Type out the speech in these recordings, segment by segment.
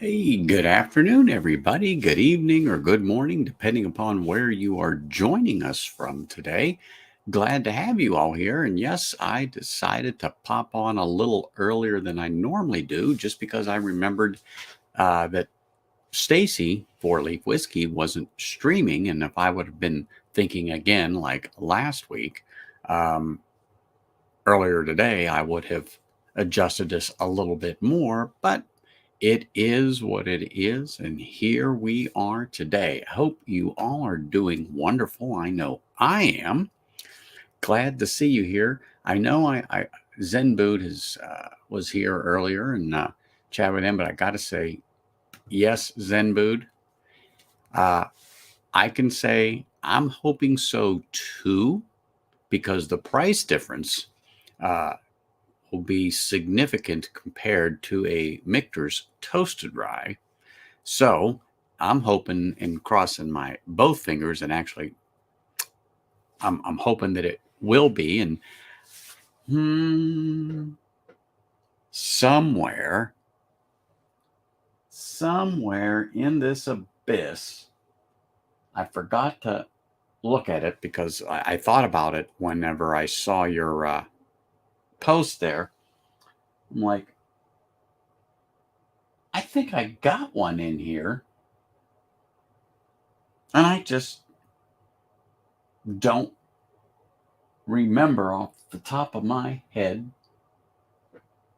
Hey, good afternoon, everybody. Good evening or good morning, depending upon where you are joining us from today. Glad to have you all here. And yes, I decided to pop on a little earlier than I normally do just because I remembered that Stacy, Four Leaf Whiskey, wasn't streaming. And if I would have been thinking again, like last week, um, earlier today, I would have adjusted this a little bit more. But it is what it is, and here we are today. I hope you all are doing wonderful. I know I am. Glad to see you here. I know I Zen Boot was here earlier and chat with him, but I got to say, yes, Zen Boot. Uh, I can say I'm hoping so too, because the price difference uh, will be significant compared to a Michter's toasted rye. So I'm hoping and crossing my both fingers, and actually, I'm hoping that it will be. And hmm, somewhere, somewhere in this abyss, I forgot to look at it because I thought about it whenever I saw your post there. I'm like, I think I got one in here, and I just don't remember off the top of my head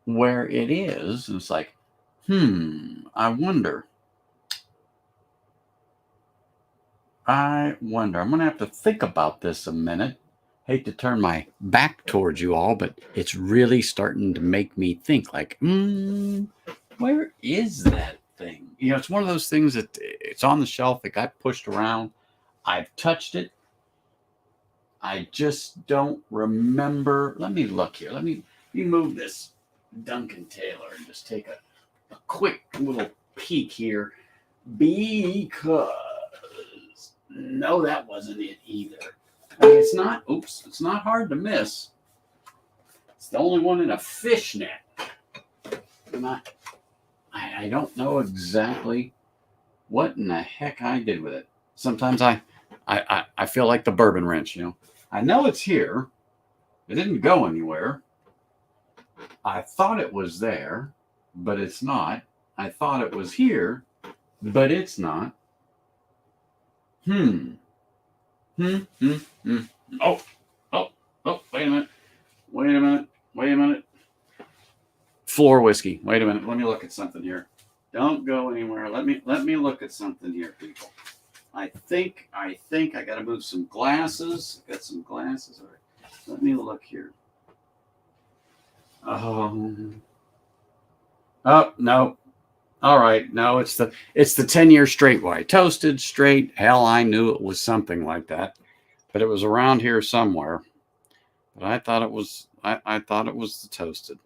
where it is. And it's like, I wonder. I'm going to have to think about this a minute. Hate to turn my back towards you all, but it's really starting to make me think like, where is that thing? You know, it's one of those things that it's on the shelf. It got pushed around. I've touched it. I just don't remember. Let me look here. Let me move this Duncan Taylor and just take a quick little peek here, because no, that wasn't it either. I mean, it's not hard to miss. It's the only one in a fishnet. And I don't know exactly what in the heck I did with it. Sometimes I feel like the bourbon wrench, you know. I know it's here. It didn't go anywhere. I thought it was there, but it's not. I thought it was here, but it's not. Hmm. Hmm. Hmm. Hmm. Oh. Oh. Oh. Wait a minute. Wait a minute. Wait a minute. Floor whiskey. Wait a minute. Let me look at something here. Don't go anywhere. Let me look at something here, people. I think I got to move some glasses. Got some glasses. All right. Let me look here. Oh no. All right. No, it's the 10-year straight white. Toasted straight. Hell, I knew it was something like that. But it was around here somewhere. But I thought it was I thought it was the toasted.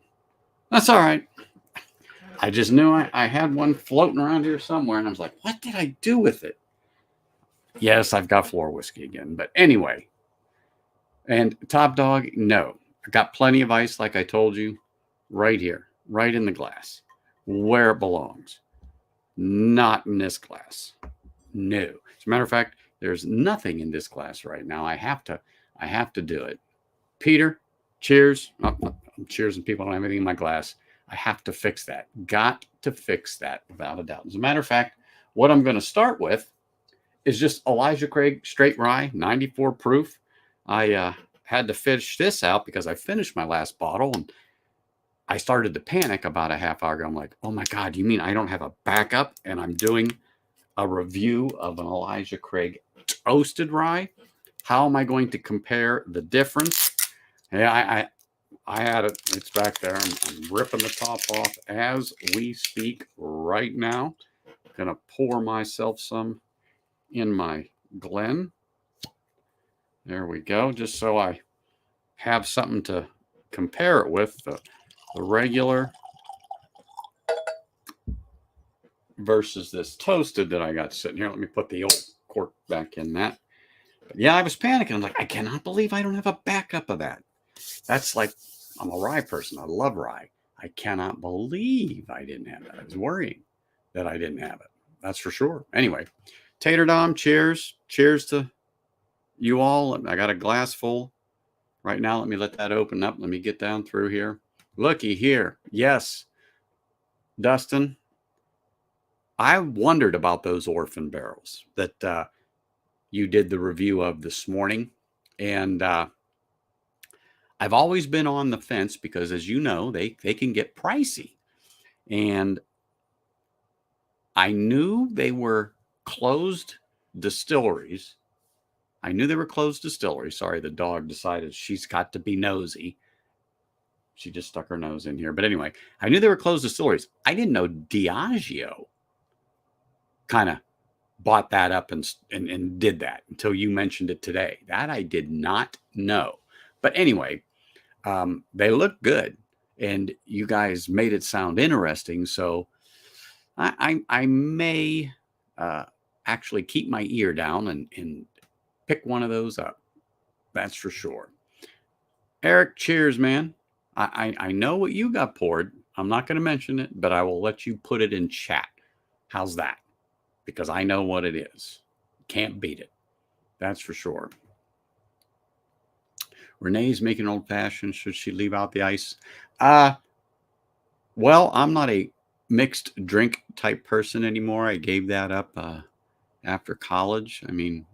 That's all right. I just knew I had one floating around here somewhere, and I was like, what did I do with it? Yes, I've got floor whiskey again. But anyway, and Top Dog, no. I got plenty of ice, like I told you, right here, right in the glass, where it belongs. Not in this glass. No. As a matter of fact, there's nothing in this glass right now. I have to do it. Peter, cheers. I'm cheersing people. I don't have anything in my glass. I have to fix that. Got to fix that without a doubt. As a matter of fact, what I'm going to start with is just Elijah Craig Straight Rye, 94 proof. I had to fish this out because I finished my last bottle, and I started to panic about a half hour ago. I'm like, oh my God, you mean I don't have a backup and I'm doing a review of an Elijah Craig toasted rye? How am I going to compare the difference? Yeah, I had it. It's back there. I'm ripping the top off as we speak right now. Gonna pour myself some in my Glen. There we go. Just so I have something to compare it with, the regular versus this toasted that I got sitting here. Let me put the old cork back in that. But yeah, I was panicking. I'm like, I cannot believe I don't have a backup of that. That's like, I'm a rye person. I love rye. I cannot believe I didn't have that. I was worrying. that I didn't have it. That's for sure. Anyway, Tater Dom, cheers. Cheers to you all. I got a glass full right now. Let me let that open up. Let me get down through here. Looky here. Yes, Dustin. I wondered about those orphan barrels that you did the review of this morning. And I've always been on the fence because, as you know, they can get pricey. And I knew they were closed distilleries. I knew they were closed distilleries. Sorry, the dog decided she's got to be nosy. She just stuck her nose in here. But anyway, I knew they were closed distilleries. I didn't know Diageo kind of bought that up and did that until you mentioned it today. That I did not know. But anyway, they look good, and you guys made it sound interesting. So I may actually keep my ear down and pick one of those up. That's for sure. Eric, cheers, man. I know what you got poured. I'm not going to mention it, but I will let you put it in chat. How's that? Because I know what it is. Can't beat it. That's for sure. Renee's making old fashioned. Should she leave out the ice? Well, I'm not a mixed drink type person anymore. I gave that up after college. I mean,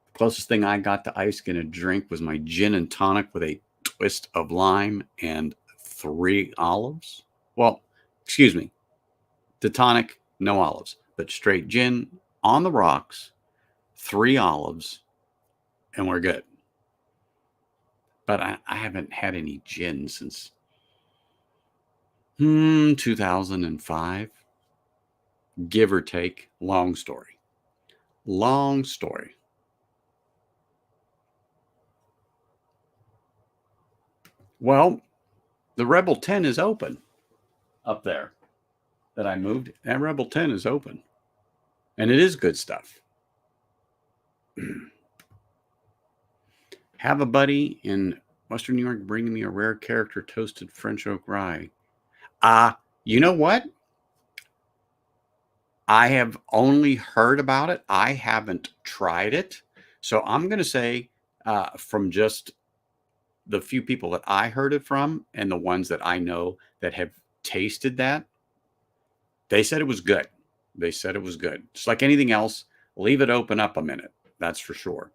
the closest thing I got to ice in a drink was my gin and tonic with a twist of lime and 3 olives. Well, excuse me. The tonic, no olives, but straight gin on the rocks, 3 olives, and we're good. But I haven't had any gin since 2005, give or take. Long story. Long story. Well, the Rebel 10 is open up there that I moved. That Rebel 10 is open. And it is good stuff. Have a buddy in Western New York bringing me a rare character toasted French oak rye. You know what? I have only heard about it. I haven't tried it. So I'm going to say from just the few people that I heard it from and the ones that I know that have tasted that, they said it was good. They said it was good. Just like anything else, leave it open up a minute. That's for sure.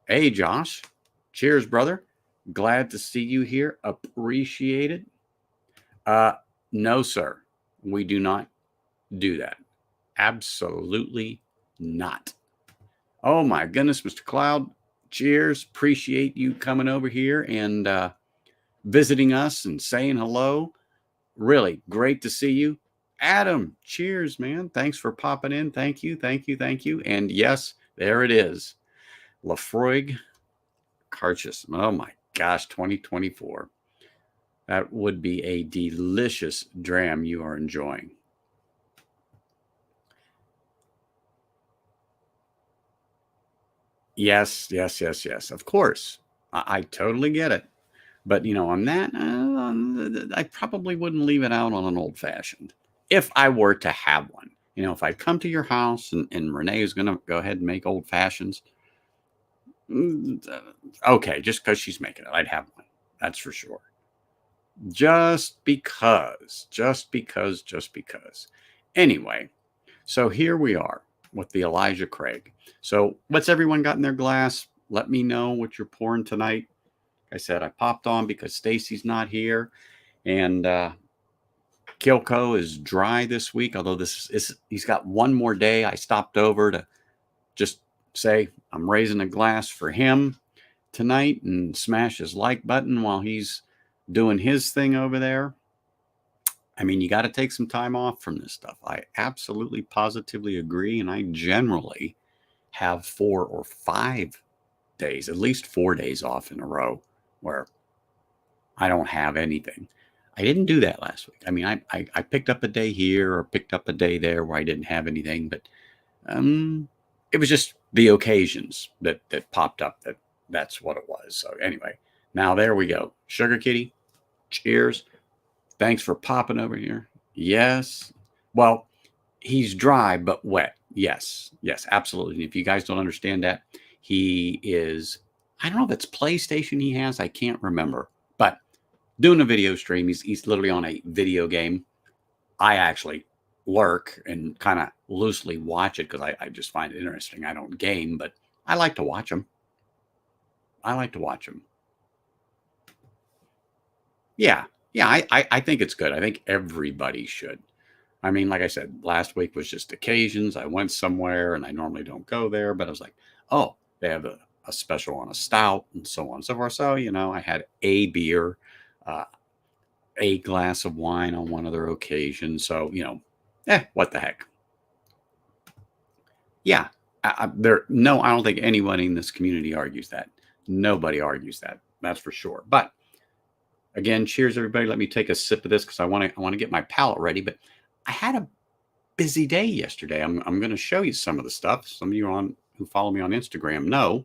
Hey, Josh. Cheers, brother. Glad to see you here. Appreciate it. No, sir. We do not do that. Absolutely not. Oh, my goodness, Mr. Cloud. Cheers. Appreciate you coming over here and visiting us and saying hello. Really great to see you. Adam, cheers, man. Thanks for popping in. Thank you. Thank you. Thank you. And yes, there it is. Lafroig Carchus. Oh my gosh, 2024. That would be a delicious dram you are enjoying. Yes. Of course. I totally get it. But, on that, I probably wouldn't leave it out on an old fashioned if I were to have one. If I come to your house and Renee is going to go ahead and make old fashions, okay, just because she's making it, I'd have one. That's for sure. Just because. Anyway, so here we are with the Elijah Craig. So what's everyone got in their glass? Let me know what you're pouring tonight. Like I said, I popped on because Stacy's not here, and Kilco is dry this week. Although he's got one more day. I stopped over to just say I'm raising a glass for him tonight and smash his like button while he's doing his thing over there. I mean, you got to take some time off from this stuff. I absolutely positively agree, and I generally have 4 or 5 days, at least 4 days off in a row where I don't have anything. I didn't do that last week. I mean, I picked up a day here or picked up a day there where I didn't have anything, but it was just the occasions that popped up that's what it was. So anyway, now there we go. Sugar Kitty, cheers. Thanks for popping over here. Yes. Well, He's dry but wet. Yes, yes, absolutely. And if you guys don't understand that, he is, I don't know if it's PlayStation he has, I can't remember. But doing a video stream, he's literally on a video game. I actually lurk and kind of loosely watch it because I just find it interesting. I don't game, but I like to watch him. I like to watch him. Yeah, yeah, I think it's good. I think everybody should. I mean, like I said, last week was just occasions. I went somewhere and I normally don't go there, but I was like, oh, they have a special on a stout and so on and so forth. So, I had a beer, uh, a glass of wine on one other occasion. So, what the heck? Yeah. I don't think anyone in this community argues that. Nobody argues that. That's for sure. But again, cheers, everybody. Let me take a sip of this because I want to get my palate ready. But I had a busy day yesterday. I'm going to show you some of the stuff. Some of you who follow me on Instagram know.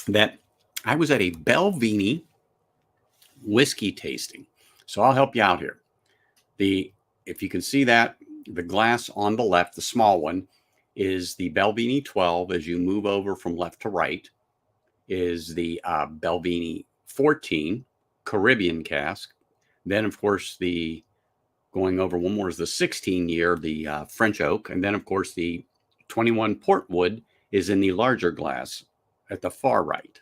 That I was at a Belvini whiskey tasting. So I'll help you out here. If you can see that, the glass on the left, the small one, is the Belvini 12. As you move over from left to right, is the Belvini 14 Caribbean cask. Then, of course, going over one more is the 16-year, the French oak. And then, of course, the 21 Portwood is in the larger glass at the far right.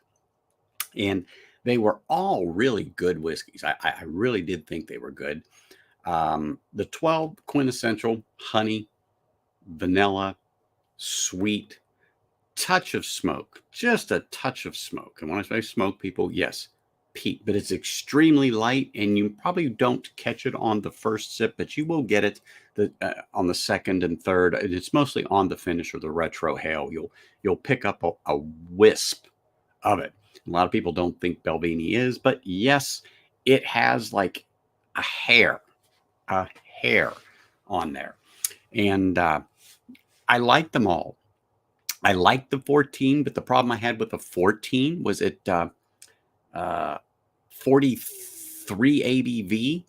And they were all really good whiskeys. I really did think they were good. The 12 quintessential honey, vanilla, sweet, touch of smoke, just a touch of smoke. And when I say smoke, people, yes, peat, but it's extremely light, and you probably don't catch it on the first sip, but you will get it on the second and third. It's mostly on the finish or the retro hail. You'll pick up a wisp of it. A lot of people don't think Belvini is, but yes, it has like a hair on there. And I like them all. I liked the 14, but the problem I had with the 14 was it 43 ABV.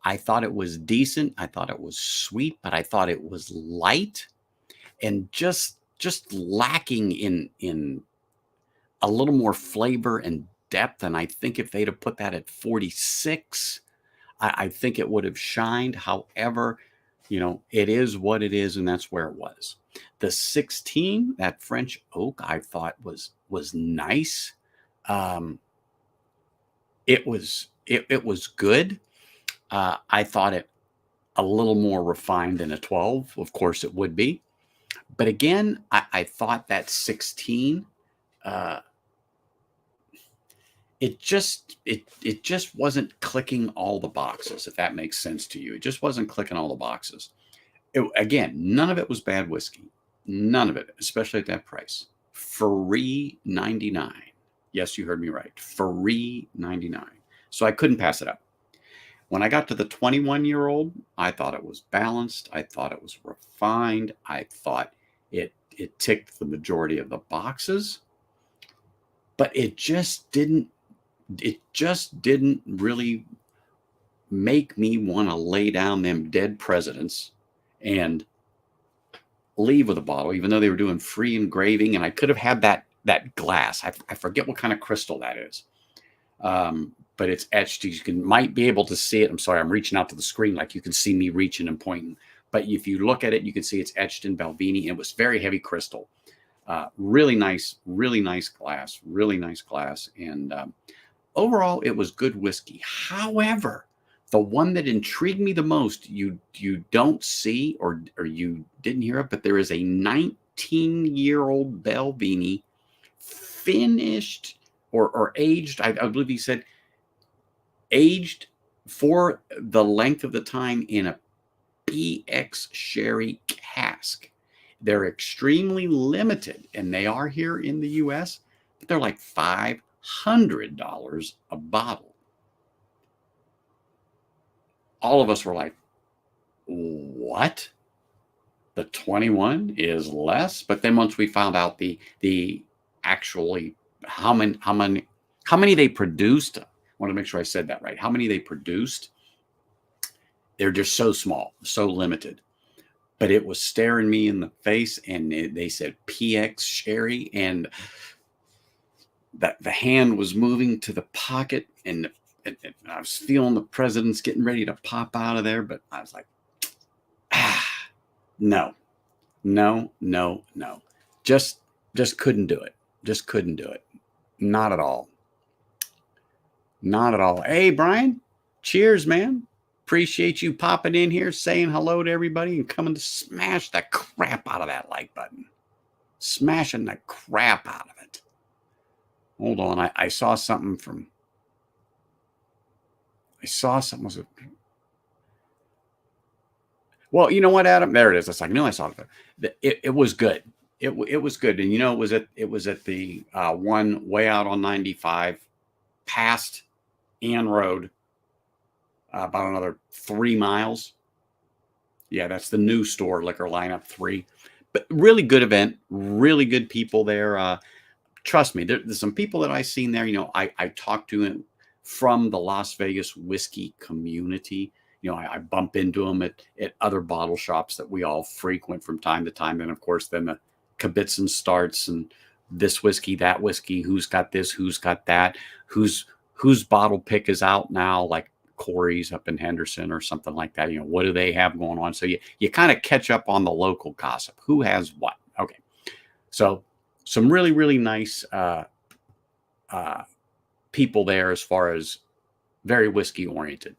I thought it was decent. I thought it was sweet, but I thought it was light and just lacking in a little more flavor and depth. And I think if they'd have put that at 46, I think it would have shined. However, it is what it is, and that's where it was. The 16, that French oak, I thought was nice. It was good. I thought it a little more refined than a 12. Of course, it would be. But again, I thought that 16, it just wasn't clicking all the boxes, if that makes sense to you. It just wasn't clicking all the boxes. Again, none of it was bad whiskey. None of it, especially at that price. Free $99. Yes, you heard me right. Free $99. So I couldn't pass it up. When I got to the 21-year-old, I thought it was balanced. I thought it was refined. I thought it ticked the majority of the boxes. But it just didn't really make me want to lay down them dead presidents and leave with a bottle, even though they were doing free engraving. And I could have had that glass. I forget what kind of crystal that is. But it's etched. You might be able to see it. I'm sorry, I'm reaching out to the screen like you can see me reaching and pointing. But if you look at it, you can see it's etched in Belvini. It was very heavy crystal. Really nice glass. Really nice glass. And overall, it was good whiskey. However, the one that intrigued me the most, you don't see or you didn't hear it, but there is a 19-year-old Belvini finished or aged. I believe he said aged for the length of the time in a PX sherry cask. They're extremely limited, and they are here in the U.S., but they're like $500 a bottle. All of us were like, what? The 21 is less? But then once we found out the actually how many they produced, want to make sure I said that right. How many they produced? They're just so small, so limited. But it was staring me in the face, and they said PX Sherry, and that the hand was moving to the pocket, and I was feeling the president's getting ready to pop out of there, but I was like, no, no, no, no. Just couldn't do it. Just couldn't do it. Not at all. Not at all. Hey, Brian, cheers, man. Appreciate you popping in here, saying hello to everybody, and coming to smash the crap out of that like button. Smashing the crap out of it. Hold on. I saw something from. I saw something. Was it? Well, you know what, Adam? There it is. It's like, no, I saw it. It was good. It was good. And, it was at the one way out on 95 past Ann Road, about another 3 miles. Yeah, that's the new store, Liquor Lineup 3. But really good event, really good people there. Trust me, there's some people that I've seen there. I talked to from the Las Vegas whiskey community. I bump into them at other bottle shops that we all frequent from time to time. And of course, then the kibitzing starts, and this whiskey, that whiskey, who's got this, who's got that, whose bottle pick is out now, like Corey's up in Henderson or something like that. What do they have going on? So you kind of catch up on the local gossip. Who has what? Okay. So some really, really nice people there, as far as very whiskey oriented.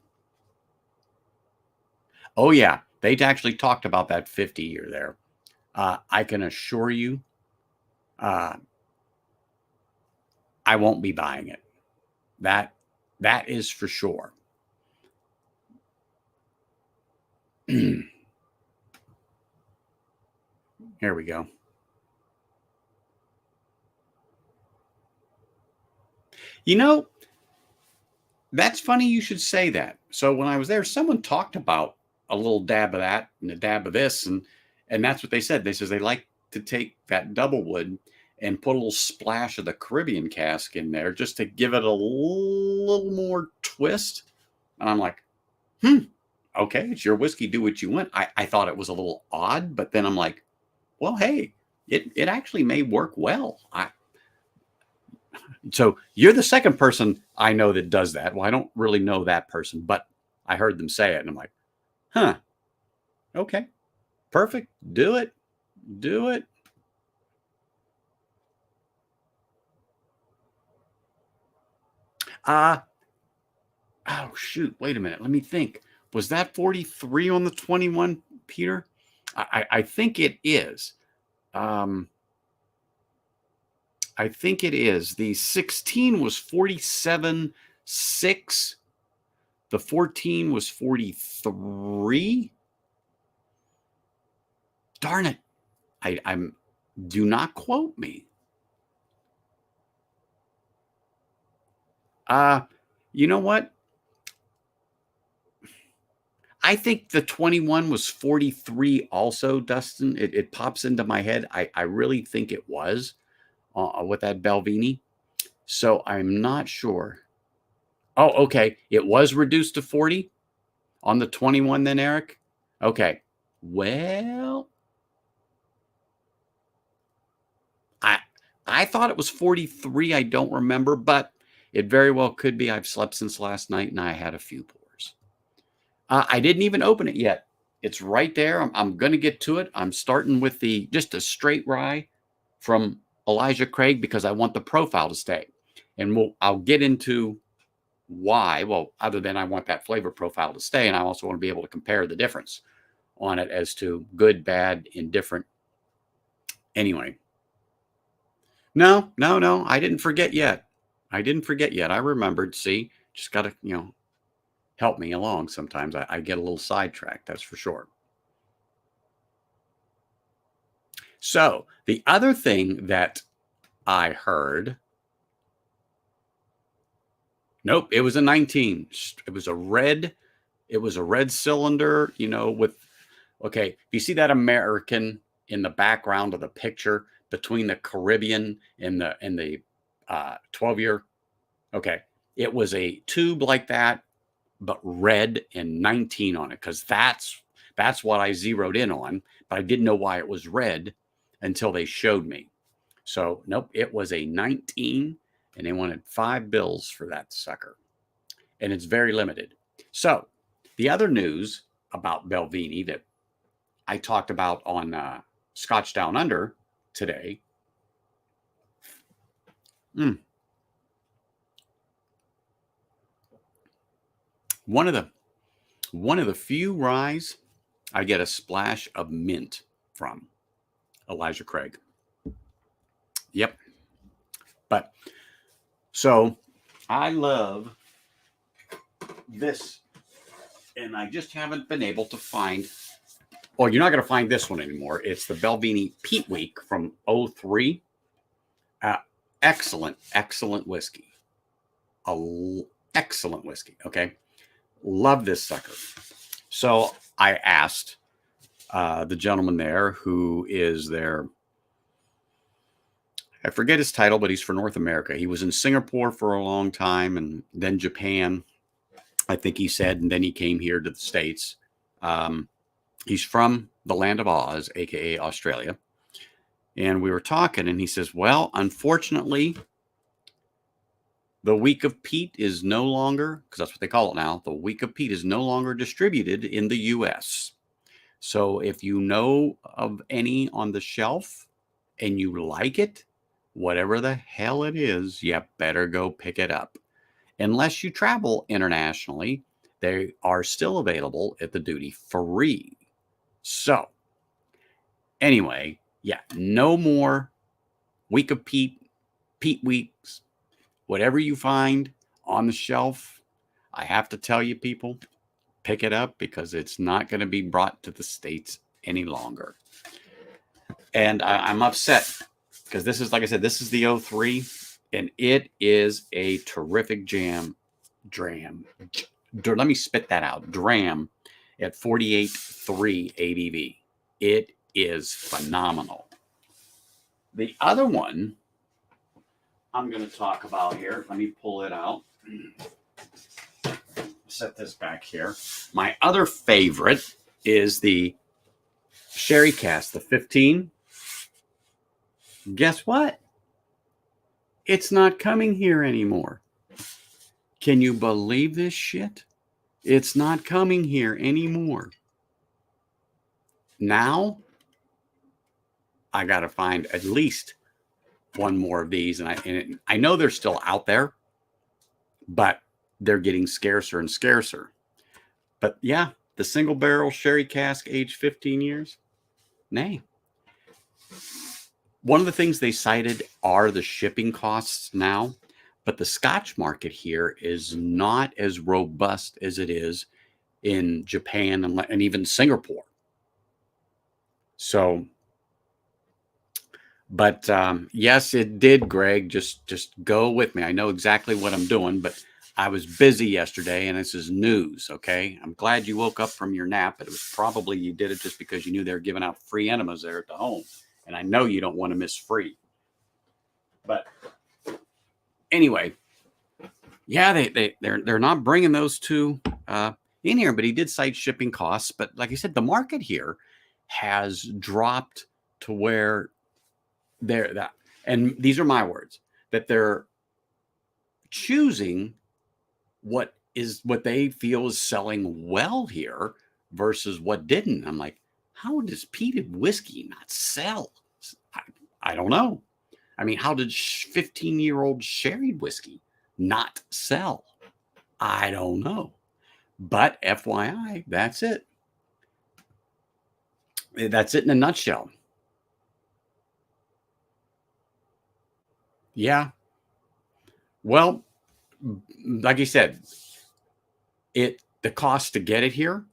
Oh, yeah. They actually talked about that 50-year there. I can assure you, I won't be buying it. That is for sure. Here we go. That's funny you should say that. So when I was there, someone talked about a little dab of that and a dab of this, and that's what they said. They says they like to take that double wood and put a little splash of the Caribbean cask in there just to give it a little more twist. And I'm like, okay, it's your whiskey, do what you want. I thought it was a little odd, but then I'm like, well, hey, it actually may work well. So you're the second person I know that does that. Well, I don't really know that person, but I heard them say it, and I'm like, huh, okay, perfect. Do it. Do it. Oh, shoot. Wait a minute. Let me think. Was that 43 on the 21, Peter? I think it is. I think it is. The 16 was 47.6. The 14 was 43. Darn it. I'm do not quote me. You know what? I think the 21 was 43 also, Dustin. It pops into my head. I really think it was with that Belvini. So I'm not sure. Oh, okay. It was reduced to 40 on the 21 then, Eric? Okay. Well, I thought it was 43. I don't remember, but it very well could be. I've slept since last night, and I had a few pours. I didn't even open it yet. It's right there. I'm going to get to it. I'm starting with just a straight rye from Elijah Craig, because I want the profile to stay. And I'll get into why. Well, other than I want that flavor profile to stay, and I also want to be able to compare the difference on it as to good, bad, indifferent. Anyway. No. I didn't forget yet. I remembered. See, just got to, help me along. Sometimes I get a little sidetracked. That's for sure. So the other thing that I heard, nope, it was a 19. It was a red cylinder, okay. If you see that American in the background of the picture between the Caribbean and the 12-year, okay, It was a tube like that, but red and 19 on it, because that's what I zeroed in on, but I didn't know why it was red until they showed me. So nope, it was a 19, and they wanted 5 bills for that sucker, and it's very limited. So the other news about Belvini that I talked about on Scotch Down Under today. One of the few ryes I get a splash of mint from. Elijah Craig. Yep. But so I love this, and I just haven't been able to find. Oh, you're not going to find this one anymore. It's the Belvini Peat Week from 03. Excellent whiskey. Excellent whiskey. Okay. Love this sucker. So I asked the gentleman there who is there. I forget his title, but he's for North America. He was in Singapore for a long time, and then Japan, I think he said, and then he came here to the States. He's from the land of Oz, aka Australia. And we were talking, and he says, well, unfortunately, the Week of Peat is no longer, because that's what they call it now, the Week of Peat is no longer distributed in the US. So if you know of any on the shelf and you like it, whatever the hell it is, you better go pick it up. Unless you travel internationally, they are still available at the duty free. So anyway, yeah, no more Week of Peat weeks, whatever you find on the shelf. I have to tell you, people, pick it up, because it's not going to be brought to the States any longer. And I'm upset, because this is, like I said, this is the 03, and it is a terrific dram. Let me spit that out. Dram at 48.3 ABV. It is phenomenal. The other one I'm going to talk about here, let me pull it out. Set this back here. My other favorite is the Sherry Cask, the 15. Guess what? It's not coming here anymore. Can you believe this shit? It's not coming here anymore. Now, I got to find at least one more of these. And I know they're still out there, but they're getting scarcer and scarcer. But yeah, the single barrel Sherry Cask, aged 15 years. Nay. One of the things they cited are the shipping costs now, but the Scotch market here is not as robust as it is in Japan and even Singapore. So, but yes, it did, Greg. Just go with me. I know exactly what I'm doing, but I was busy yesterday, and this is news, okay? I'm glad you woke up from your nap, but it was probably you did it just because you knew they were giving out free enemas there at the home. And I know you don't want to miss free. But anyway, yeah, they're not bringing those two in here, but he did cite shipping costs. But like I said, the market here has dropped to where and these are my words, that they're choosing what they feel is selling well here versus what didn't. I'm like, how does peated whiskey not sell? I don't know. I mean, how did 15-year-old sherry whiskey not sell? I don't know. But FYI, that's it. That's it in a nutshell. Yeah. Well, like I said, the cost to get it here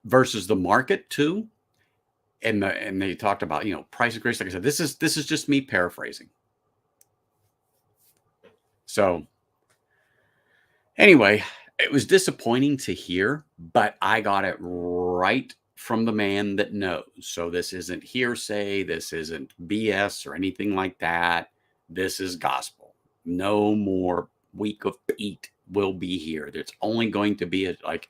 versus the market too. And they talked about, price increase. Like I said, this is just me paraphrasing. So anyway, it was disappointing to hear, but I got it right from the man that knows. So this isn't hearsay. This isn't BS or anything like that. This is gospel. No more week of peat will be here. It's only going to be like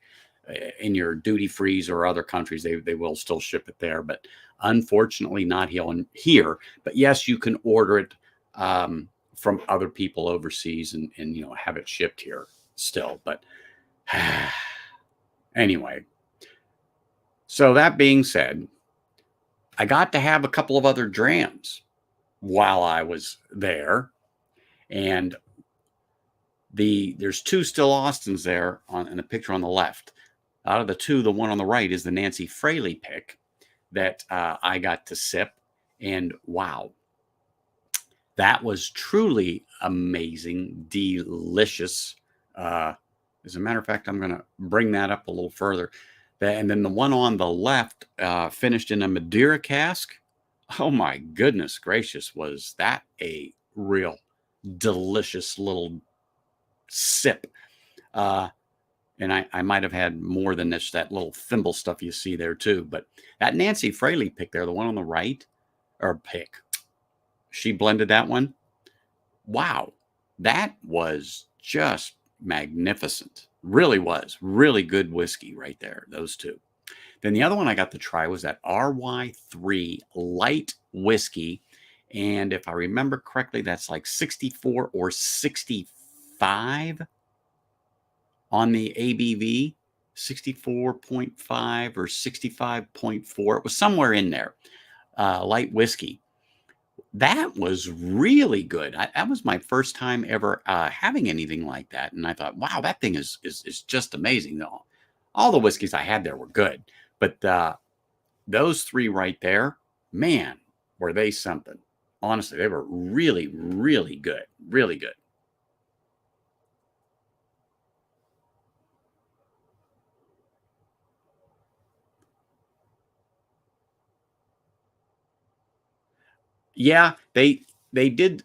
in your duty frees or other countries. They will still ship it there, but unfortunately not here. But yes, you can order it from other people overseas and have it shipped here still. But anyway, so that being said, I got to have a couple of other drams while I was there, and there's two still Austins there in the picture on the left. Out of the two, the one on the right is the Nancy Fraley pick that I got to sip, and wow, that was truly amazing, delicious. As a matter of fact, I'm going to bring that up a little further. And then the one on the left, finished in a Madeira cask. Oh my goodness gracious, was that a real delicious little sip. And I might have had more than this, that little thimble stuff you see there too. But that Nancy Fraley pick there, the one on the right, or pick, she blended that one. Wow, that was just magnificent. Really was. Really good whiskey right there, those two. Then the other one I got to try was that RY3 light whiskey. And if I remember correctly, that's like 64 or 65 on the ABV, 64.5 or 65.4. It was somewhere in there, light whiskey. That was really good. That was my first time ever having anything like that. And I thought, wow, that thing is just amazing. All the whiskeys I had there were good. But those three right there, man, were they something. Honestly, they were really, really good. Really good. Yeah, they did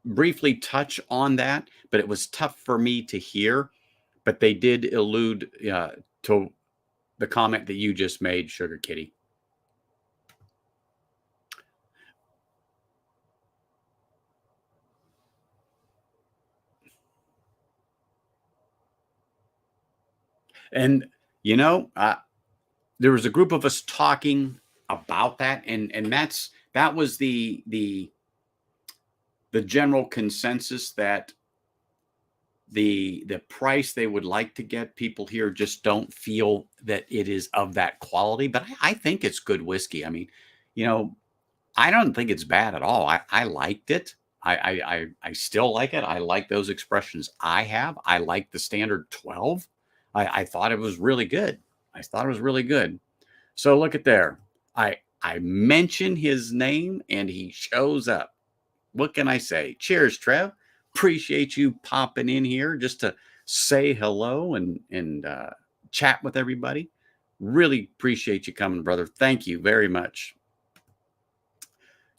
briefly touch on that, but it was tough for me to hear. But they did allude to the comment that you just made, Sugar Kitty. And there was a group of us talking about that, and that was the general consensus that the price they would like to get, people here just don't feel that it is of that quality. But I think it's good whiskey. I mean, I don't think it's bad at all. I liked it. I still like it. I like those expressions I have. I like the standard 12. I thought it was really good. I thought it was really good. So look at there. I mention his name and he shows up. What can I say? Cheers, Trev. Appreciate you popping in here just to say hello and chat with everybody. Really appreciate you coming, brother. Thank you very much.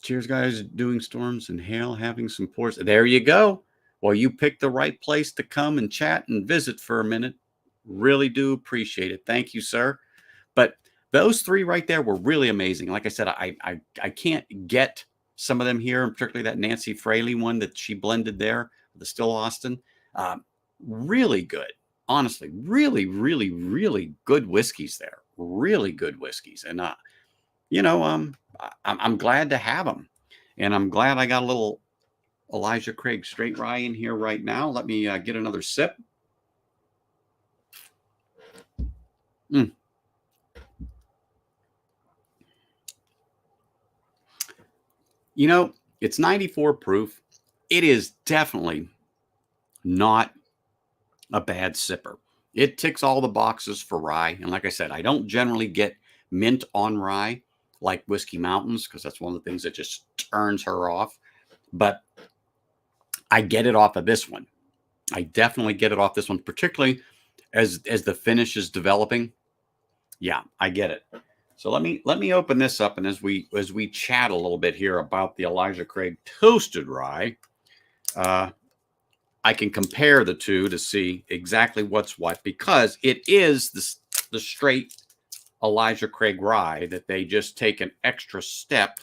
Cheers, guys. Doing storms and hail, having some pours. There you go. Well, you picked the right place to come and chat and visit for a minute. Really do appreciate it. Thank you, sir. But those three right there were really amazing. Like I said, I can't get some of them here, and particularly that Nancy Fraley one that she blended there, the Still Austin. Really good. Honestly, really, really, really good whiskeys there. Really good whiskeys. And, I'm glad to have them. And I'm glad I got a little Elijah Craig straight rye in here right now. Let me get another sip. It's 94 proof. It is definitely not a bad sipper. It ticks all the boxes for rye. And like I said, I don't generally get mint on rye like Whiskey Mountains, because that's one of the things that just turns her off. But I get it off of this one. I definitely get it off this one, particularly as the finish is developing. Yeah, I get it. So let me open this up, and as we chat a little bit here about the Elijah Craig toasted rye, I can compare the two to see exactly what's what, because it is the straight Elijah Craig rye that they just take an extra step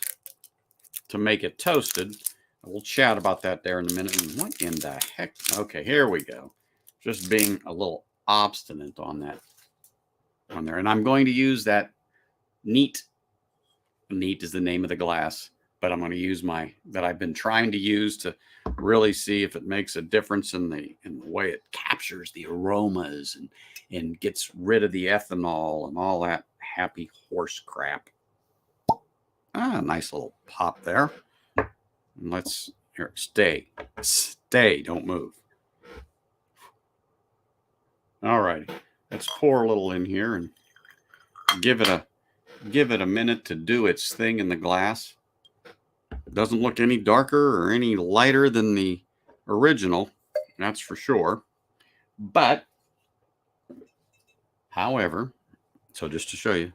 to make it toasted. We'll chat about that there in a minute. And what in the heck? Okay, here we go. Just being a little obstinate on that on there. And I'm going to use that neat. Neat is the name of the glass, but I'm going to use that I've been trying to use to really see if it makes a difference in the way it captures the aromas and gets rid of the ethanol and all that happy horse crap. Ah, nice little pop there. And let's here, stay, don't move. All righty, let's pour a little in here and give it a minute to do its thing in the glass. It doesn't look any darker or any lighter than the original, that's for sure. But, however, so just to show you,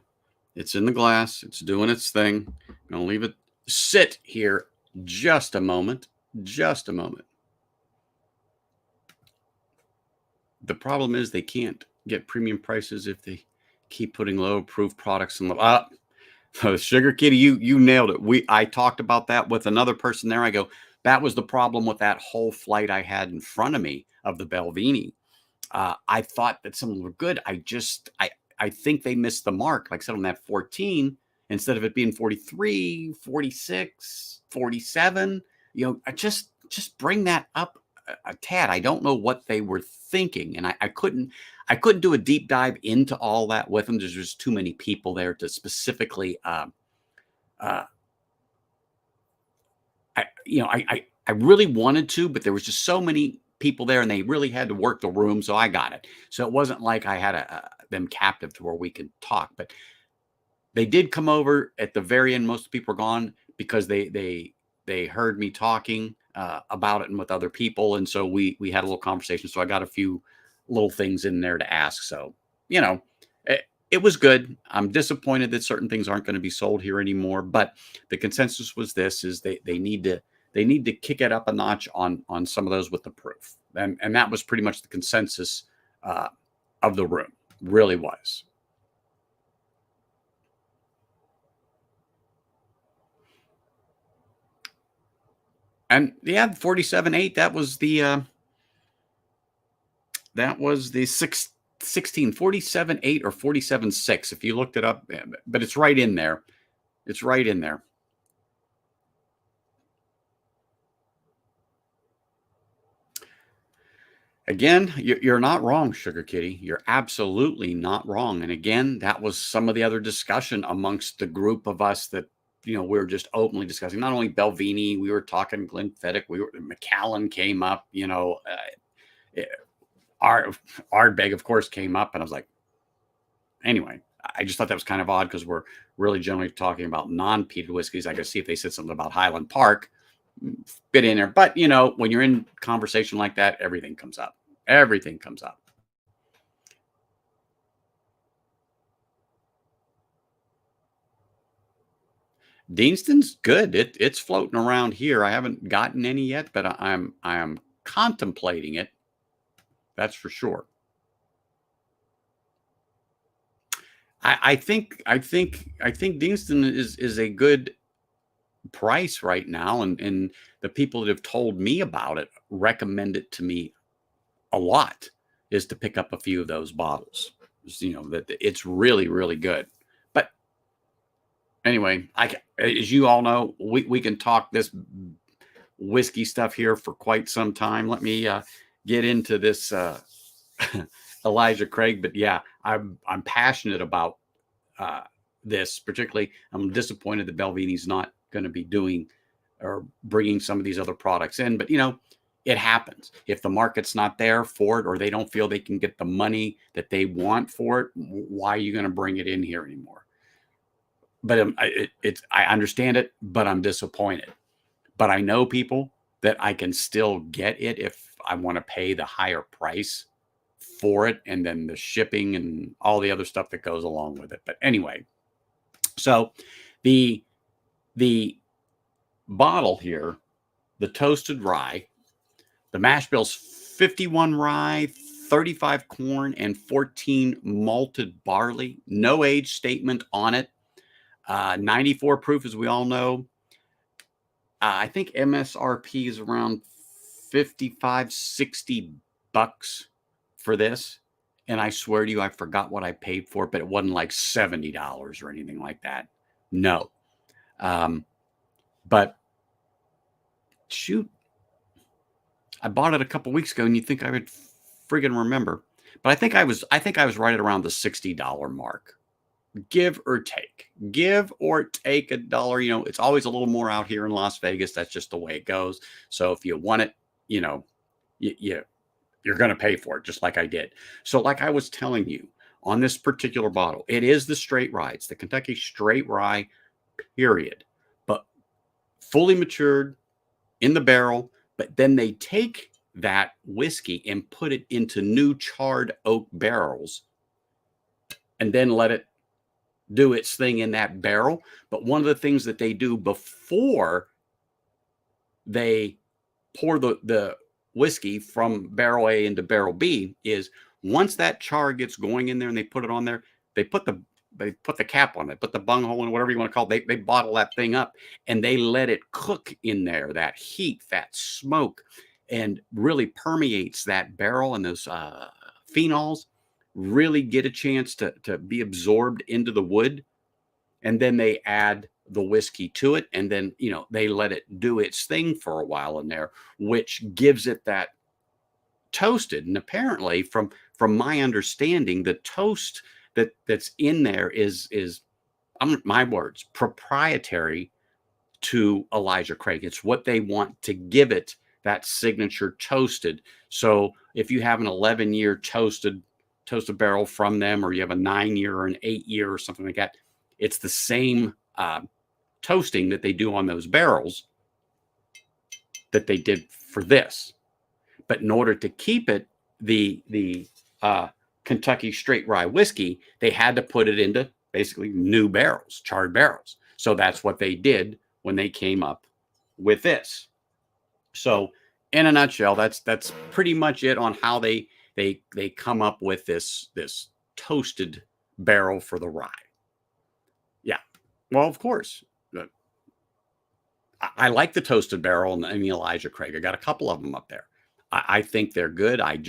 it's in the glass, it's doing its thing. I'm going to leave it sit here just a moment. Just a moment. The problem is they can't get premium prices if they keep putting low proof products in the Sugar Kitty, you nailed it. I talked about that with another person there. I go, that was the problem with that whole flight I had in front of me of the Belvini. I thought that some of them were good. I think they missed the mark. Like I said, on that 14, instead of it being 43, 46, 47, I just bring that up a tad. I don't know what they were thinking, and I couldn't do a deep dive into all that with them. There's just too many people there to specifically I really wanted to, but there was just so many people there and they really had to work the room. So I got it. So it wasn't like I had them captive to where we could talk, but they did come over at the very end. Most people were gone because they heard me talking about it and with other people. And so we had a little conversation. So I got a few little things in there to ask. So, it was good. I'm disappointed that certain things aren't going to be sold here anymore, but the consensus was this is they need to kick it up a notch on some of those with the proof. And that was pretty much the consensus of the room, really was. And yeah, 47.8, that was the 47.8 or 47.6 if you looked it up, but it's right in there. It's right in there. Again, you're not wrong, Sugar Kitty. You're absolutely not wrong. And again, that was some of the other discussion amongst the group of us that, we were just openly discussing. Not only Belvini, we were talking Glenfiddich, Macallan came up, Ardbeg, of course, came up. And I was like, anyway, I just thought that was kind of odd because we're really generally talking about non-peated whiskeys. I could see if they said something about Highland Park, fit in there. But, when you're in conversation like that, everything comes up. Everything comes up. Deanston's good. It's floating around here. I haven't gotten any yet, but I am contemplating it. That's for sure. I think Deanston is a good price right now, and the people that have told me about it recommend it to me a lot, is to pick up a few of those bottles. That it's really, really good. But anyway, as you all know, we can talk this whiskey stuff here for quite some time. Let me get into this Elijah Craig. But yeah, I'm passionate about this. Particularly, I'm disappointed that Belvini's not going to be doing or bringing some of these other products in. But it happens. If the market's not there for it, or they don't feel they can get the money that they want for it, why are you going to bring it in here anymore? But I understand it, but I'm disappointed. But I know people that I can still get it if I want to pay the higher price for it, and then the shipping and all the other stuff that goes along with it. But anyway, so the bottle here, the toasted rye, the mash bill's 51 rye, 35 corn, and 14 malted barley. No age statement on it. 94 proof, as we all know. I think MSRP is around 55, $60 for this. And I swear to you, I forgot what I paid for it, but it wasn't like $70 or anything like that. No. But shoot, I bought it a couple weeks ago, and you'd think I would friggin' remember. But I think I was right at around the $60 mark. Give or take. Give or take a dollar. It's always a little more out here in Las Vegas. That's just the way it goes. So if you want it, you're going to pay for it, just like I did. So like I was telling you, on this particular bottle, it is the straight rye. It's the Kentucky straight rye, period. But fully matured in the barrel. But then they take that whiskey and put it into new charred oak barrels and then let it do its thing in that barrel. But one of the things that they do before they pour the whiskey from barrel A into barrel B is, once that char gets going in there and they put it on there, they put the cap on it, put the bunghole in, whatever you want to call it. They bottle that thing up and they let it cook in there. That heat, that smoke, and really permeates that barrel, and those phenols really get a chance to be absorbed into the wood. And then they add the whiskey to it, and then they let it do its thing for a while in there, which gives it that toasted. And apparently, from my understanding, the toast that's in there is my words, proprietary to Elijah Craig. It's what they want to give it that signature toasted. So if you have an 11-year toasted barrel from them, or you have a 9-year or an 8-year or something like that, it's the same toasting that they do on those barrels that they did for this. But in order to keep it the Kentucky straight rye whiskey, they had to put it into basically new barrels, charred barrels. So that's what they did when they came up with this. So in a nutshell, that's pretty much it on how they come up with this toasted barrel for the rye. Yeah. Well, of course. I like the toasted barrel and the Elijah Craig. I got a couple of them up there. I think they're good. I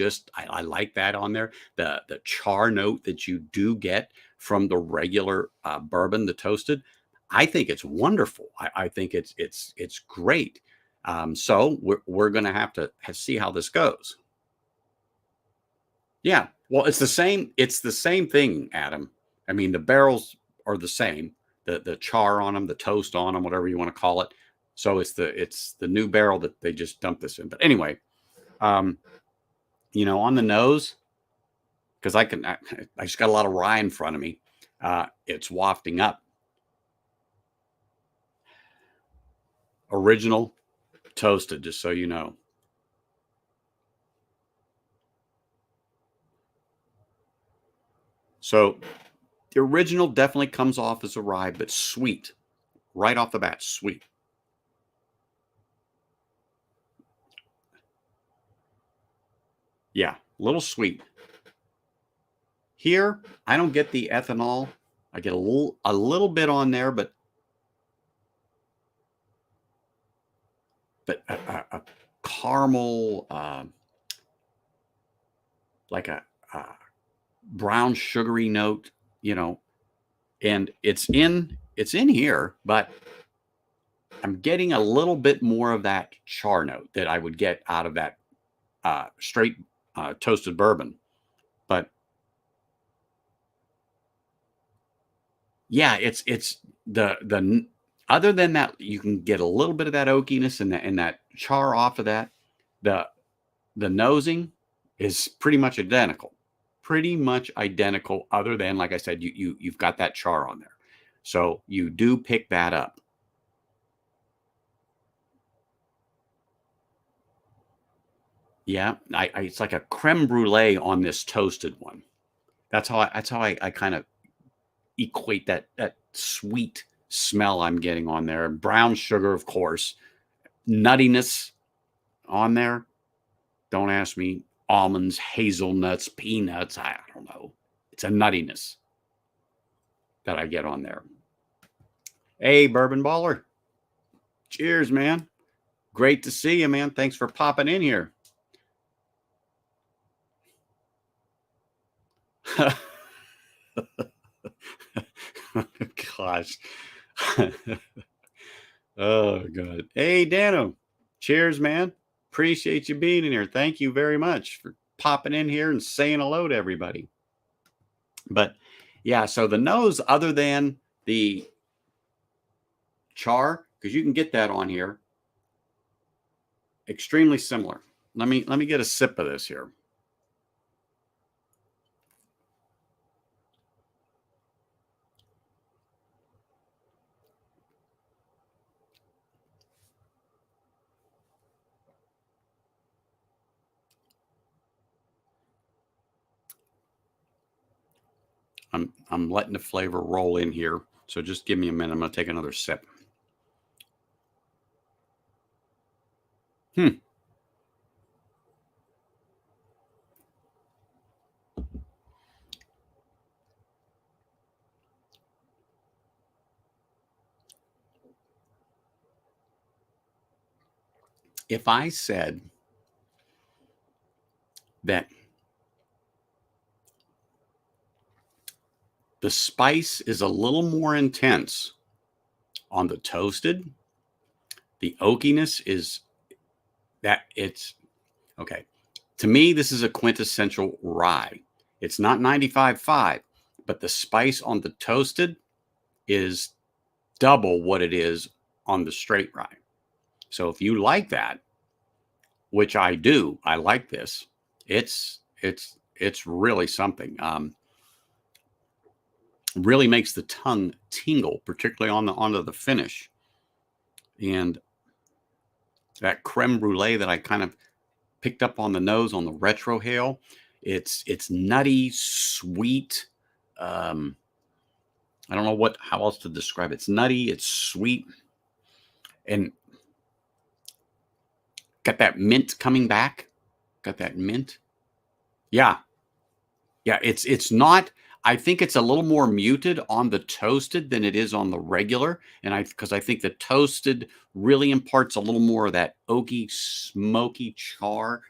like that on there. The char note that you do get from the regular bourbon, the toasted, I think it's wonderful. I think it's great. So we're going to have to see how this goes. Yeah. Well, it's the same thing, Adam. I mean, the barrels are the same. The char on them, the toast on them, whatever you want to call it. So it's the new barrel that they just dumped this in. But anyway, on the nose, because I just got a lot of rye in front of me. It's wafting up. Original toasted, just so you know. So the original definitely comes off as a rye, but sweet. Right off the bat, sweet. Yeah, a little sweet. Here, I don't get the ethanol. I get a little bit on there, but a caramel, like a brown sugary note, and it's in here, but I'm getting a little bit more of that char note that I would get out of that straight toasted bourbon. But yeah, it's the other than that, you can get a little bit of that oakiness and that char off of that. The nosing is pretty much identical. Other than, like I said, you've got that char on there. So you do pick that up. Yeah, it's like a creme brulee on this toasted one. That's how I kind of equate that sweet smell I'm getting on there. Brown sugar, of course, nuttiness on there. Don't ask me. Almonds, hazelnuts, peanuts. I don't know. It's a nuttiness that I get on there. Hey, bourbon baller. Cheers, man. Great to see you, man. Thanks for popping in here. Gosh. Oh, God. Hey, Dano. Cheers, man. Appreciate you being in here. Thank you very much for popping in here and saying hello to everybody. But yeah, so the nose, other than the char, because you can get that on here, extremely similar. Let me get a sip of this here. I'm letting the flavor roll in here. So just give me a minute. I'm going to take another sip. If I said that the spice is a little more intense on the toasted, the oakiness is that it's okay. To me, this is a quintessential rye. It's not 95.5, but the spice on the toasted is double what it is on the straight rye. So if you like that, which I do, I like this. It's really something. Really makes the tongue tingle, particularly onto the finish. And that creme brulee that I kind of picked up on the nose on the retrohale, it's nutty, sweet. I don't know how else to describe it. It's nutty, it's sweet, and got that mint coming back. Got that mint. Yeah. Yeah, it's not. I think it's a little more muted on the toasted than it is on the regular, and because I think the toasted really imparts a little more of that oaky, smoky char,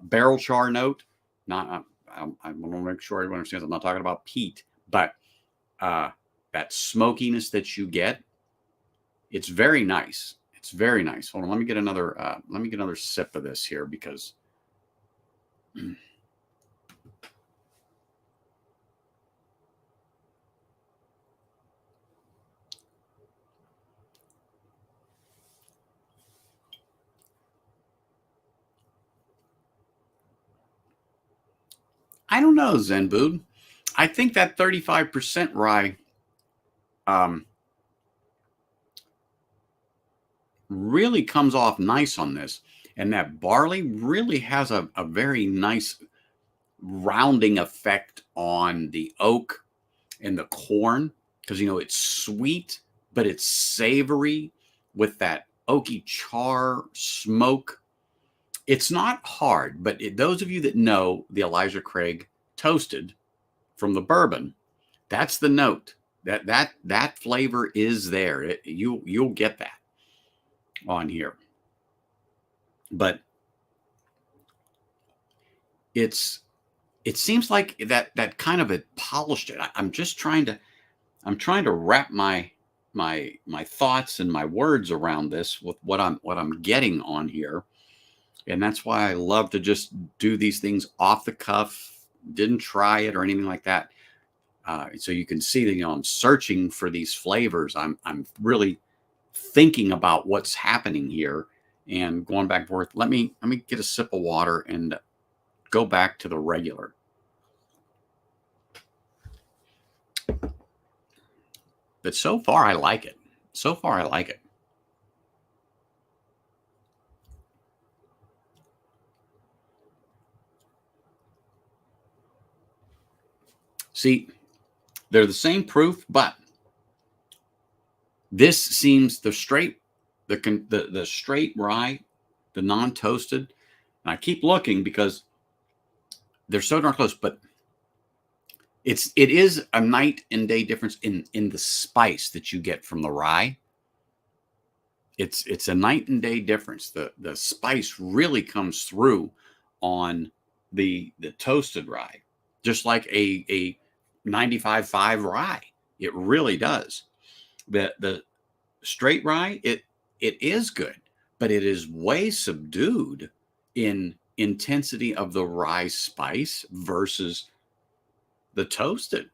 barrel char note. Not, I want to make sure everyone understands. I'm not talking about peat, but that smokiness that you get, it's very nice. It's very nice. Hold on, let me get another sip of this here because. I don't know, Zenbood. I think that 35% rye really comes off nice on this. And that barley really has a very nice rounding effect on the oak and the corn because, it's sweet, but it's savory with that oaky char smoke. It's not hard, but those of you that know the Elijah Craig toasted from the bourbon, that's the note. That flavor is there. You'll get that on here. But it seems like that kind of it polished it. I'm trying to wrap my thoughts and my words around this with what I'm getting on here. And that's why I love to just do these things off the cuff. Didn't try it or anything like that. So you can see that, I'm searching for these flavors. I'm really thinking about what's happening here and going back and forth. Let me get a sip of water and go back to the regular. But so far, I like it. So far, I like it. See, they're the same proof, but this seems the straight rye, the non-toasted. And I keep looking because they're so darn close, but it is a night and day difference in the spice that you get from the rye. it's a night and day difference. The spice really comes through on the toasted rye, just like a 95.5 rye. It really does. The straight rye, it is good, but it is way subdued in intensity of the rye spice versus the toasted.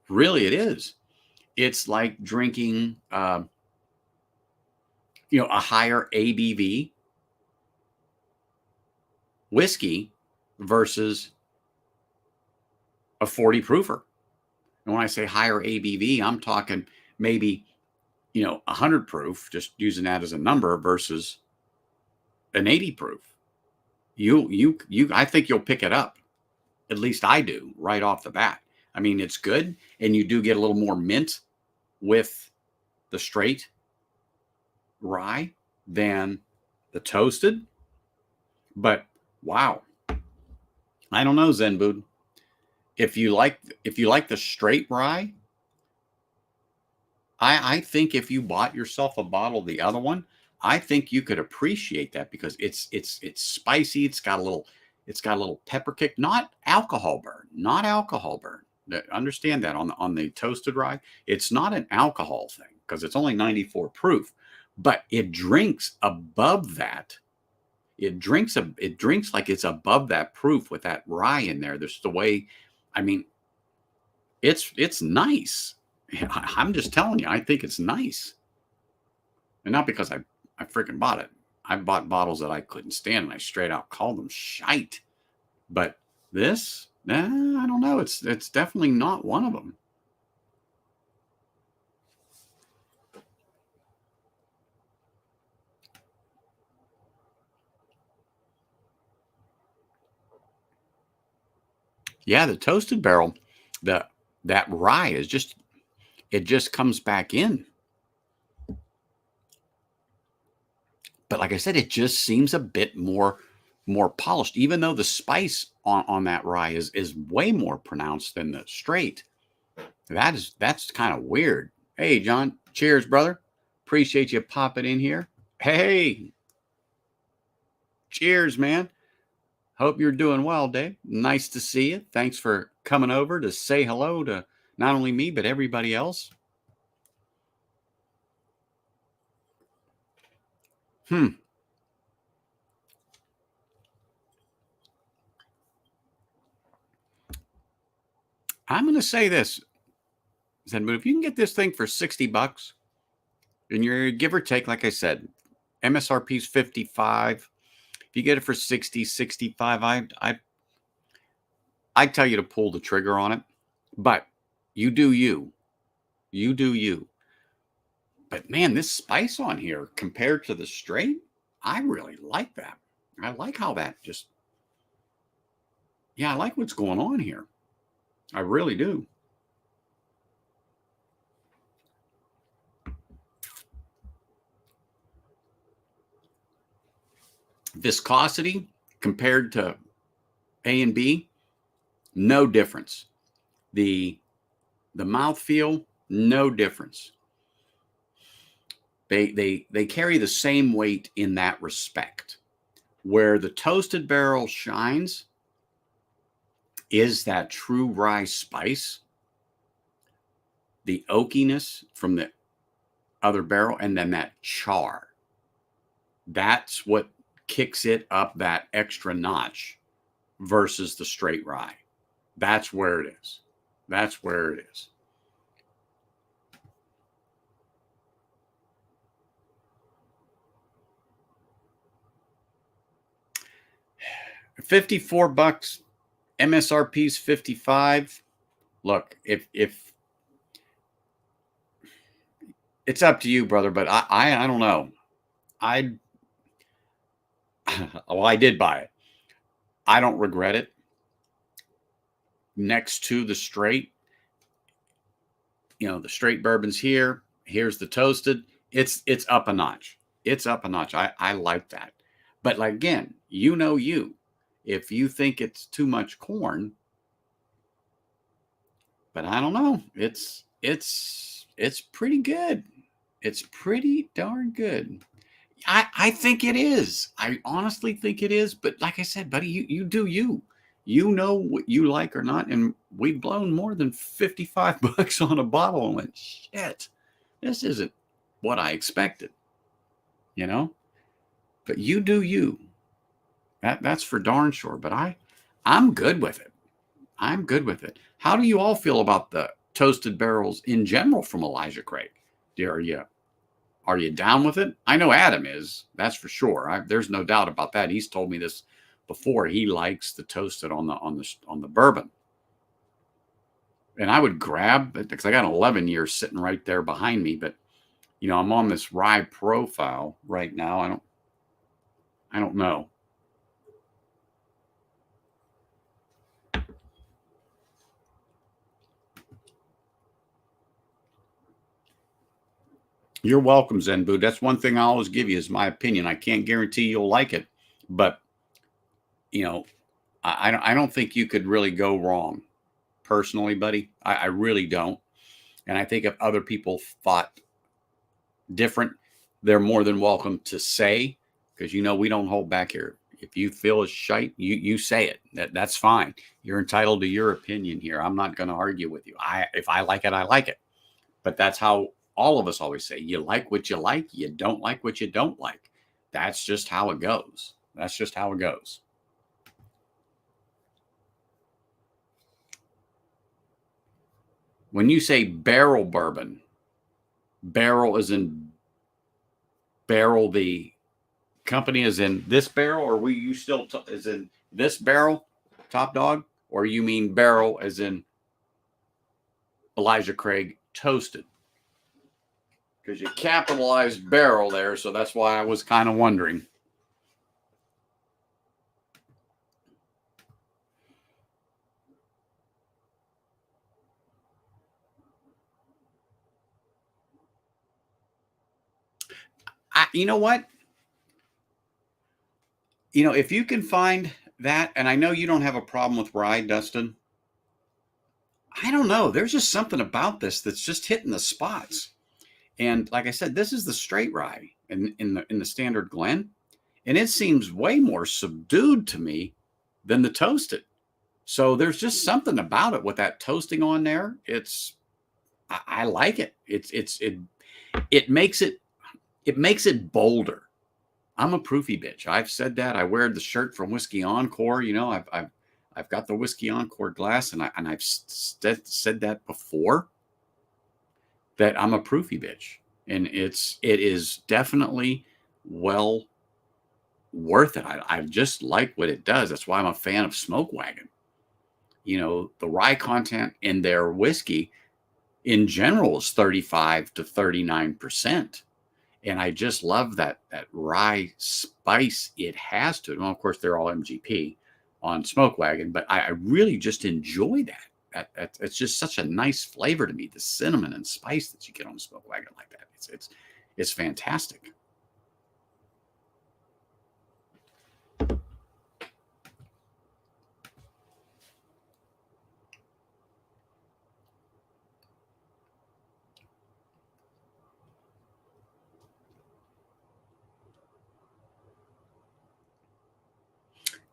Really, it is. It's like drinking, a higher ABV whiskey versus a 40 proofer. And when I say higher ABV, I'm talking maybe 100 proof, just using that as a number, versus an 80 proof. I think you'll pick it up. At least I do right off the bat. I mean, it's good, and you do get a little more mint with the straight rye than the toasted. But wow, I don't know, Zen Bood. If you like the straight rye, I think if you bought yourself a bottle of the other one, I think you could appreciate that, because it's spicy. It's got a little pepper kick, not alcohol burn, Understand that on the toasted rye, it's not an alcohol thing because it's only 94 proof, but it drinks above that. It drinks like it's above that proof with that rye in there. There's the way, I mean, it's nice. I'm just telling you, I think it's nice. And not because I freaking bought it. I bought bottles that I couldn't stand, and I straight out called them shite. But this, I don't know. It's definitely not one of them. Yeah, the toasted barrel, that rye is just, it just comes back in. But like I said, it just seems a bit more polished, even though the spice on that rye is way more pronounced than the straight. That's kind of weird. Hey, John, cheers, brother. Appreciate you popping in here. Hey, cheers, man. Hope you're doing well, Dave. Nice to see you. Thanks for coming over to say hello to not only me, but everybody else. I'm going to say this, Zen, but if you can get this thing for $60, and you're give or take, like I said, MSRP is 55. If you get it for 60, 65, I'd tell you to pull the trigger on it. But you do you. You do you. But man, this spice on here compared to the straight, I really like that. I like how that just, I like what's going on here. I really do. Viscosity compared to A and B, no difference. The mouthfeel, no difference. They carry the same weight in that respect. Where the toasted barrel shines is that true rye spice, the oakiness from the other barrel, and then that char. That's what kicks it up that extra notch versus the straight rye. That's where it is. That's where it is. $54, MSRP is 55. Look, if it's up to you, brother, but I don't know. I did buy it. I don't regret it. Next to the straight, the straight bourbon's here. Here's the toasted. It's up a notch. It's up a notch. I like that. But like, again, you. If you think it's too much corn, but I don't know. It's pretty good. It's pretty darn good. I think it is. I honestly think it is. But like I said, buddy, you do you. You know what you like or not. And we've blown more than 55 bucks on a bottle and went, shit, this isn't what I expected, you know? But you do you. That's for darn sure. But I'm good with it. I'm good with it. How do you all feel about the toasted barrels in general from Elijah Craig? Are you down with it? I know Adam is. That's for sure. There's no doubt about that. He's told me this before. He likes the toasted on the bourbon. And I would grab it because I got an 11 years sitting right there behind me. But I'm on this rye profile right now. I don't know. You're welcome, Zen Boo. That's one thing I always give you is my opinion. I can't guarantee you'll like it, but I don't think you could really go wrong, personally, buddy. I really don't. And I think if other people thought different, they're more than welcome to say, because we don't hold back here. If you feel it's shite, you say it. That's fine. You're entitled to your opinion here. I'm not going to argue with you. If I like it, I like it. But that's how all of us always say. You like what you like. You don't like what you don't like. That's just how it goes. That's just how it goes. When you say barrel bourbon, barrel is in barrel, the company is in this barrel, or you still is in this barrel, Top Dog, or you mean barrel as in Elijah Craig toasted? Because you capitalized barrel there, so that's why I was kind of wondering. You know what? If you can find that, and I know you don't have a problem with rye, Dustin. I don't know. There's just something about this that's just hitting the spots. And like I said, this is the straight rye in the standard Glen, and it seems way more subdued to me than the toasted. So there's just something about it with that toasting on there. I like it. It makes it bolder. I'm a proofy bitch. I've said that. I wear the shirt from Whiskey Encore. I've got the Whiskey Encore glass, and I've said that before, that I'm a proofy bitch, and it is definitely well worth it. I just like what it does. That's why I'm a fan of Smoke Wagon. The rye content in their whiskey in general is 35 to 39%. And I just love that rye spice it has to it. Well, of course, they're all MGP on Smoke Wagon, but I really just enjoy that. It's just such a nice flavor to me, the cinnamon and spice that you get on a Smoke Wagon like that. It's fantastic.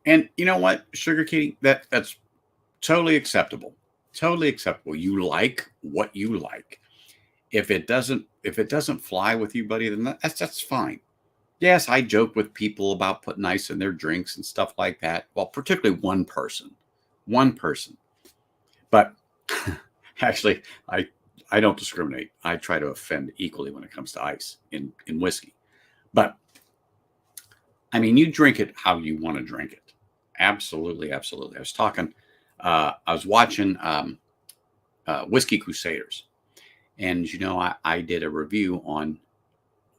And you know what, Sugar Kitty, that's totally acceptable. Totally acceptable. You like what you like. If it doesn't fly with you, buddy, then that's fine. Yes, I joke with people about putting ice in their drinks and stuff like that. Well, particularly one person. But actually, I don't discriminate. I try to offend equally when it comes to ice in whiskey. But I mean, you drink it how you want to drink it. Absolutely, absolutely. I was watching Whiskey Crusaders, and I did a review on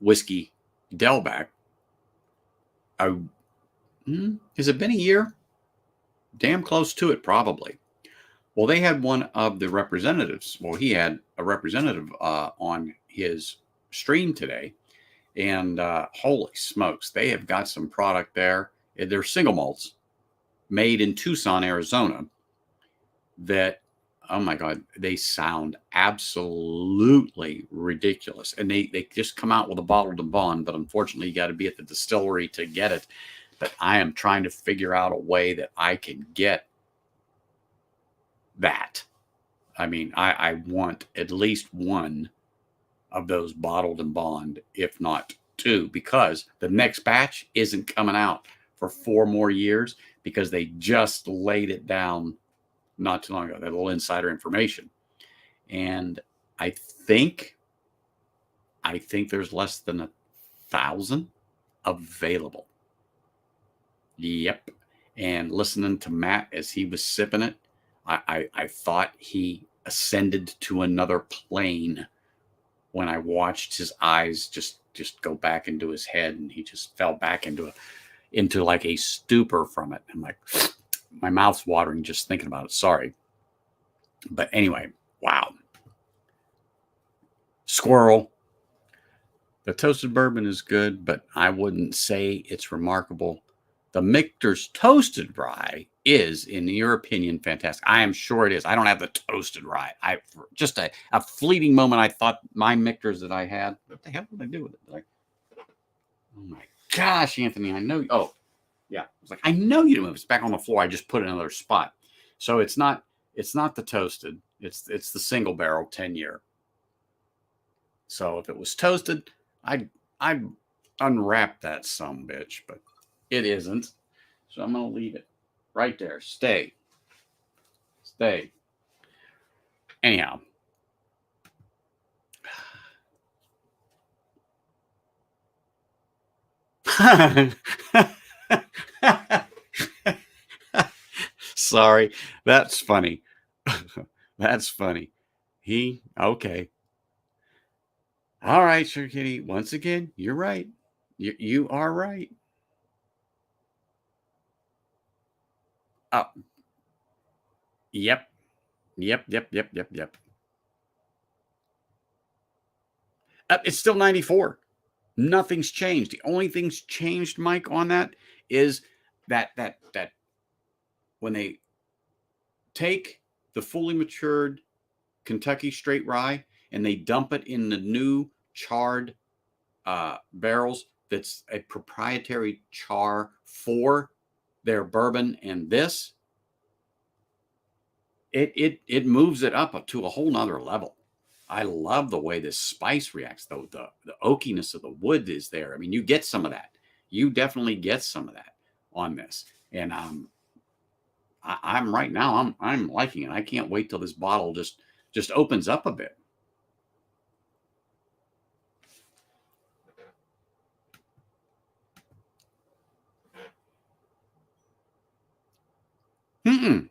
whiskey Delback. Has it been a year? Damn close to it, probably. Well, they had one of the representatives. Well, he had a representative on his stream today, and holy smokes, they have got some product there. They're single malts made in Tucson, Arizona, that oh my God, they sound absolutely ridiculous. And they just come out with a bottled and bond, but unfortunately you got to be at the distillery to get it. But I am trying to figure out a way that I can get that. I mean, I want at least one of those bottled and bond, if not two, because the next batch isn't coming out for 4 more years because they just laid it down not too long ago. That little insider information. And I think there's less than 1,000 available. Yep. And listening to Matt as he was sipping it, I thought he ascended to another plane when I watched his eyes just go back into his head, and he just fell back into like a stupor from it. I'm like, my mouth's watering just thinking about it. Sorry. But anyway, wow. Squirrel. The toasted bourbon is good, but I wouldn't say it's remarkable. The Michter's toasted rye is, in your opinion, fantastic. I am sure it is. I don't have the toasted rye. Just a fleeting moment, I thought my Michter's that I had, what the hell did I do with it? Like, oh my gosh, Anthony, I know. Oh, yeah. I was like, I know you didn't move. It's back on the floor. I just put it in another spot. So it's not the toasted. It's the single barrel 10-year. So if it was toasted, I'd unwrap that sumbitch, but it isn't. So I'm going to leave it right there. Stay. Anyhow. Sorry. That's funny. That's funny. Okay. All right, Sir Kitty. Once again, you're right. You are right. Oh, yep. It's still 94. Nothing's changed. The only thing's changed, Mike, on that is that when they take the fully matured Kentucky straight rye and they dump it in the new charred barrels, that's a proprietary char for their bourbon, and this it moves it up to a whole nother level. I love the way this spice reacts, though. The oakiness of the wood is there. I mean, you get some of that. You definitely get some of that on this. And I'm right now, I'm liking it. I can't wait till this bottle just opens up a bit. Mm-mm.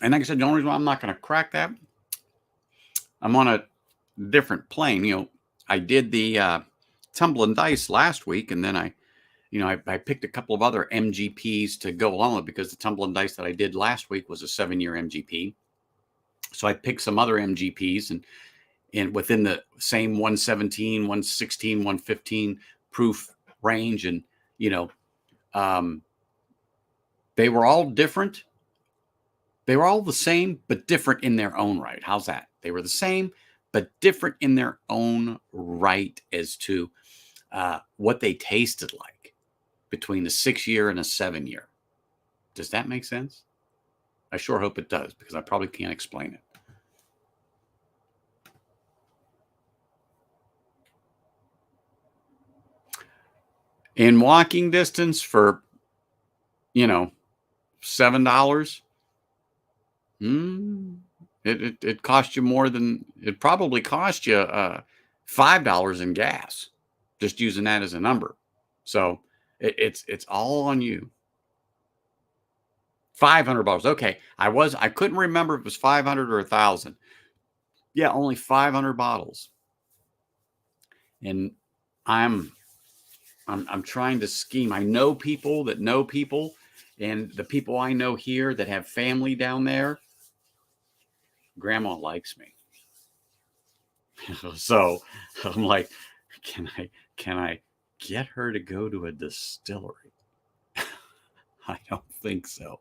And like I said, the only reason why I'm not going to crack that, I'm on a different plane. You know, I did the tumbling dice last week, and then I picked a couple of other MGPs to go along with, because the tumbling dice that I did last week was a 7-year MGP. So I picked some other MGPs and within the same 117, 116, 115 proof range. And, they were all different. They were all the same, but different in their own right. How's that? They were the same, but different in their own right as to what they tasted like between the 6-year and a 7-year. Does that make sense? I sure hope it does, because I probably can't explain it. In walking distance for, $7, it cost you more than it probably cost you $5 in gas, just using that as a number. So it's all on you. $500. Okay, I couldn't remember if it was 500 or 1,000. Yeah, only 500 bottles, and I'm trying to scheme. I know people that know people, and the people I know here that have family down there, grandma likes me. So I'm like, can I get her to go to a distillery? I don't think so.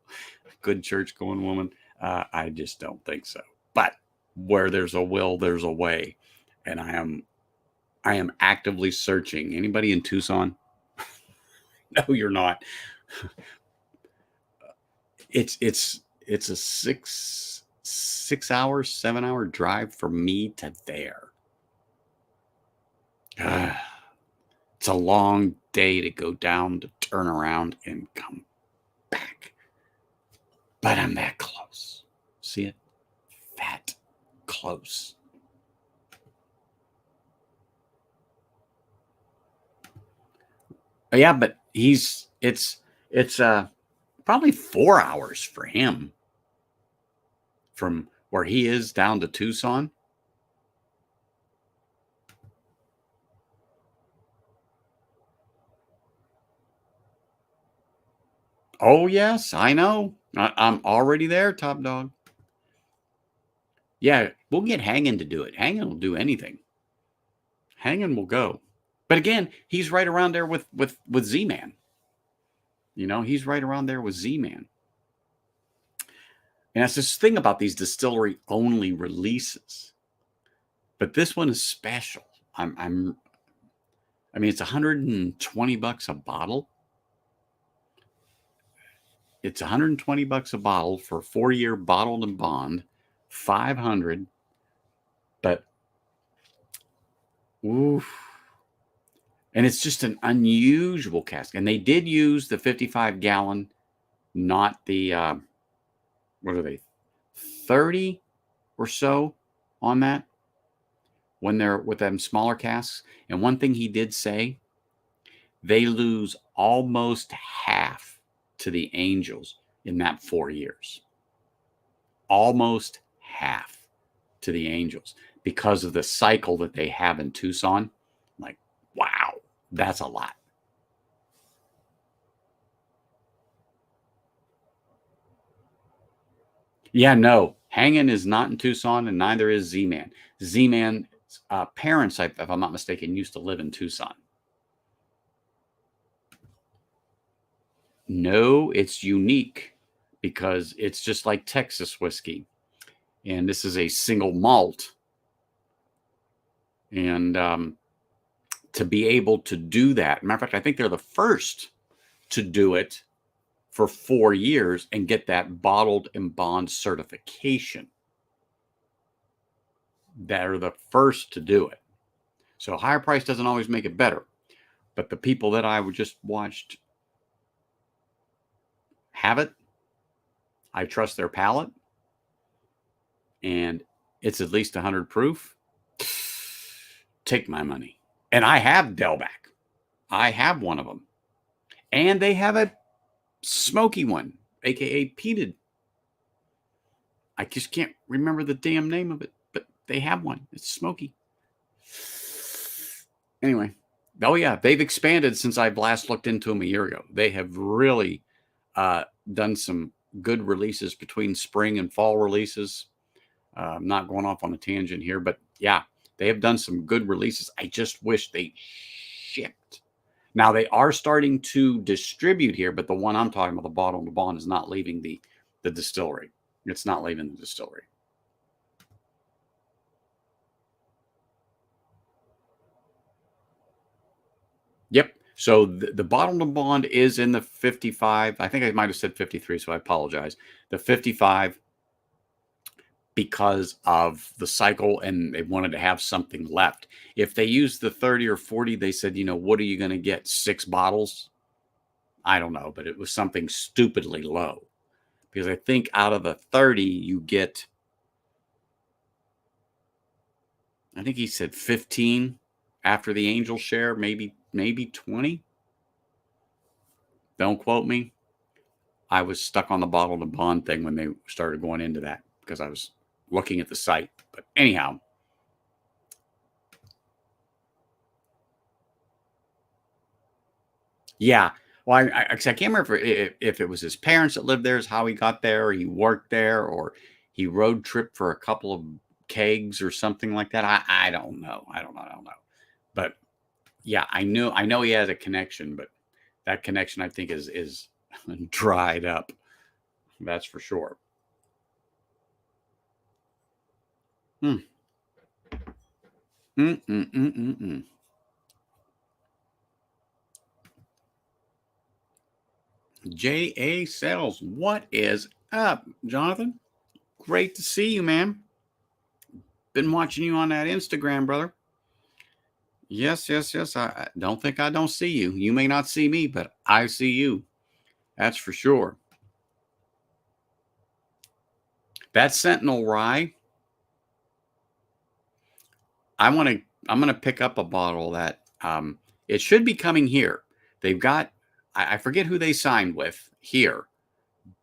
Good church going woman. I just don't think so. But where there's a will, there's a way, and I am actively searching. Anybody in Tucson? No, you're not. It's a 6 hour, 7 hour drive for me to there. It's a long day to go down, to turn around and come back. But I'm that close. See it? That close. Yeah, but it's probably 4 hours for him from where he is down to Tucson. Oh, yes, I know. I'm already there, top dog. Yeah, we'll get Hangin to do it. Hangin will do anything. Hangin will go. But again, he's right around there with Z-Man. You know, he's right around there with Z-Man. And that's this thing about these distillery only releases. But this one is special. I mean, it's $120 a bottle. It's $120 a bottle for a 4-year bottled and bond, 500. But oof. And it's just an unusual cask. And they did use the 55-gallon, not the what are they, 30 or so on that when they're with them smaller casks. And one thing he did say, they lose almost half to the Angels in that 4 years. Almost half to the Angels because of the cycle that they have in Tucson. Like, wow, that's a lot. Yeah, no, Hangin is not in Tucson, and neither is Z-Man. Z-Man's parents, if I'm not mistaken, used to live in Tucson. No, it's unique because it's just like Texas whiskey. And this is a single malt. And to be able to do that, matter of fact, I think they're the first to do it for 4 years and get that bottled and bond certification. They're the first to do it. So higher price doesn't always make it better. But the people that I just watched have it. I trust their palate. And it's at least 100 proof. Take my money. And I have Delback. I have one of them. And they have a smoky one, aka peated. I just can't remember the damn name of it, but they have one. It's smoky. Anyway, oh yeah, they've expanded since I last looked into them a year ago. They have really done some good releases between spring and fall releases. I'm not going off on a tangent here, but yeah, they have done some good releases. I just wish they shipped. Now they are starting to distribute here, but the one I'm talking about, the bottle and the bond, is not leaving the distillery. It's not leaving the distillery. Yep. So the bottle and bond is in the 55. I think I might have said 53, so I apologize. The 55 because of the cycle, and they wanted to have something left. If they used the 30 or 40, they said, what are you going to get? 6 bottles? I don't know, but it was something stupidly low. Because I think out of the 30, you get, I think he said 15 after the Angel share, maybe 20. Don't quote me. I was stuck on the bottle and bond thing when they started going into that because I was looking at the site. But anyhow, yeah. Well, I can't remember if it was his parents that lived there, is how he got there, or he worked there, or he road tripped for a couple of kegs or something like that. I don't know. I don't know. But yeah, I know he has a connection, but that connection I think is dried up. That's for sure. Hmm. Mm-mm-mm-mm-mm. J.A. Sales, what is up, Jonathan? Great to see you, man. Been watching you on that Instagram, brother. Yes, yes, yes. I don't think I don't see you. You may not see me, but I see you. That's for sure. That Sentinel rye, I'm gonna pick up a bottle of that. It should be coming here. They've got I forget who they signed with here,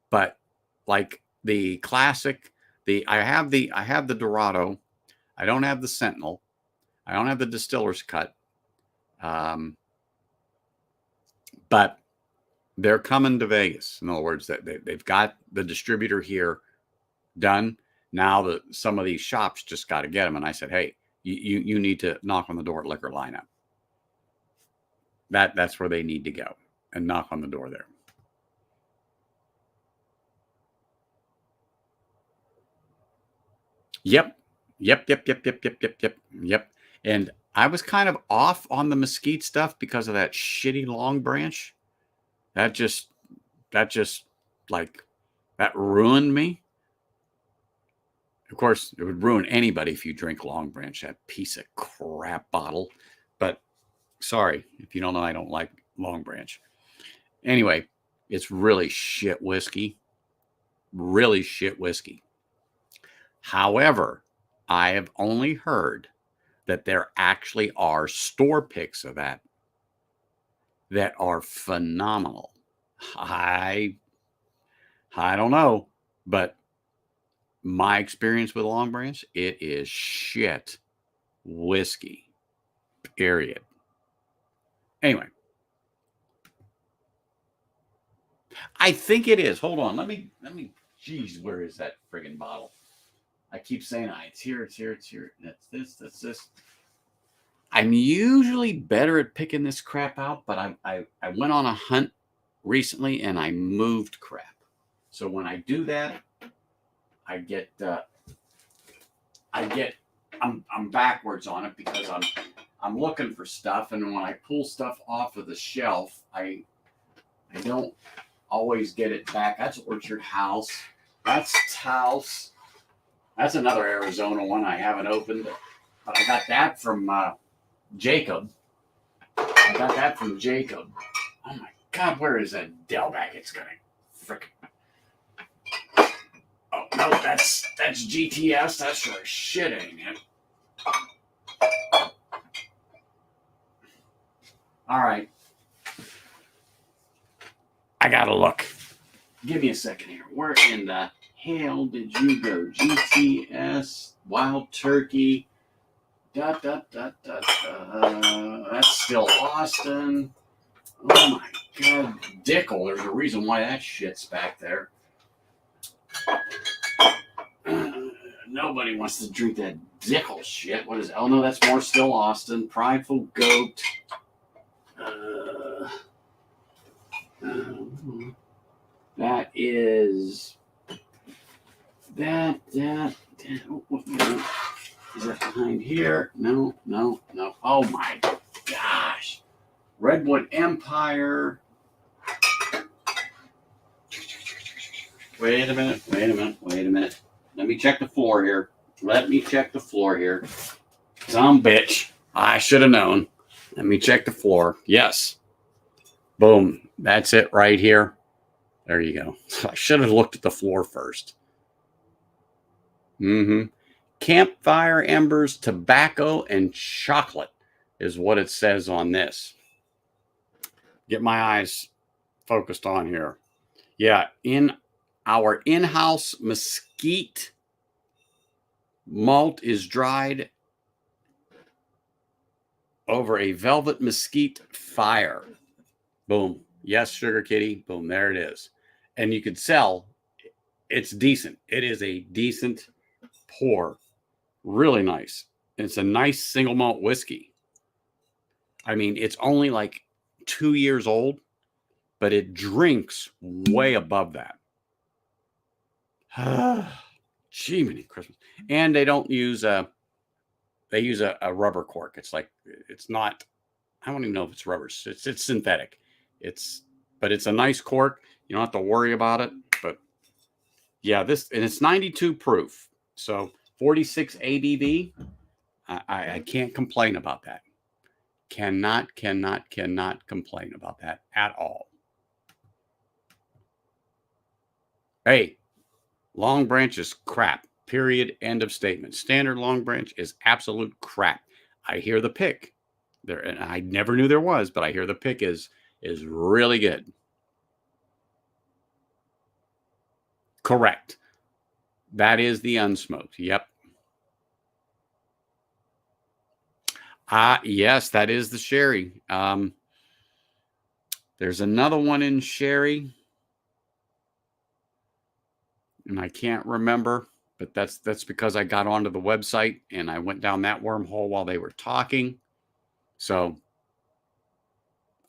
but like the classic, I have the Dorado. I don't have the Sentinel. I don't have the Distiller's Cut. Um, but they're coming to Vegas. In other words, that they've got the distributor here done. Now some of these shops just got to get them. And I said, hey, you need to knock on the door at Liquor Lineup. That's where they need to go and knock on the door there. Yep. Yep. And I was kind of off on the mesquite stuff because of that shitty Long Branch. That just like that ruined me. Of course, it would ruin anybody if you drink Long Branch, that piece of crap bottle. But sorry, if you don't know, I don't like Long Branch. Anyway, it's really shit whiskey. Really shit whiskey. However, I have only heard that there actually are store picks of that are phenomenal. I don't know, but my experience with Long Branch, it is shit whiskey. Period. Anyway, I think it is. Hold on. Let me. Jeez, where is that friggin' bottle? I keep saying, it's here, it's here, it's here. That's this. I'm usually better at picking this crap out, but I went on a hunt recently and I moved crap. So when I do that, I'm backwards on it because I'm looking for stuff, and when I pull stuff off of the shelf, I don't always get it back. That's Orchard House. That's Taos. That's another Arizona one I haven't opened, but I got that from Jacob. I got that from Jacob. Oh my God, where is that Delback? It's gonna frickin'. Oh no, that's GTS. That's sure shit ain't it. All right, I gotta look. Give me a second here. Where in the hell did you go? GTS, Wild Turkey. That's still Austin. Oh my God, Dickel. There's a reason why that shit's back there. Nobody wants to drink that Dickel shit. What is it? Oh no, that's more still Austin. Prideful Goat. That is that. Is that behind here? No. Oh my gosh. Redwood Empire. Wait a minute. Let me check the floor here. Some bitch. I should have known. Let me check the floor. Yes. Boom. That's it right here. There you go. I should have looked at the floor first. Campfire embers, tobacco, and chocolate is what it says on this. Get my eyes focused on here. Yeah, in our in-house mesquite malt is dried over a velvet mesquite fire. Boom. Yes, Sugar Kitty. Boom. There it is. And you could sell. It's decent. It is a decent pour. Really nice. It's a nice single malt whiskey. I mean, it's only like 2 years old, but it drinks way above that. Jiminy Christmas. And they don't use they use a rubber cork. It's not, I don't even know if it's rubber. It's synthetic. But it's a nice cork. You don't have to worry about it. But yeah, and it's 92 proof. So 46 ABV. I can't complain about that. Cannot complain about that at all. Hey, Long Branch is crap. Period. End of statement. Standard Long Branch is absolute crap. I hear the pick there, and I never knew there was, but I hear the pick is really good. Correct. That is the unsmoked. Yep. Yes, that is the sherry. There's another one in sherry, and I can't remember, but that's because I got onto the website and I went down that wormhole while they were talking. So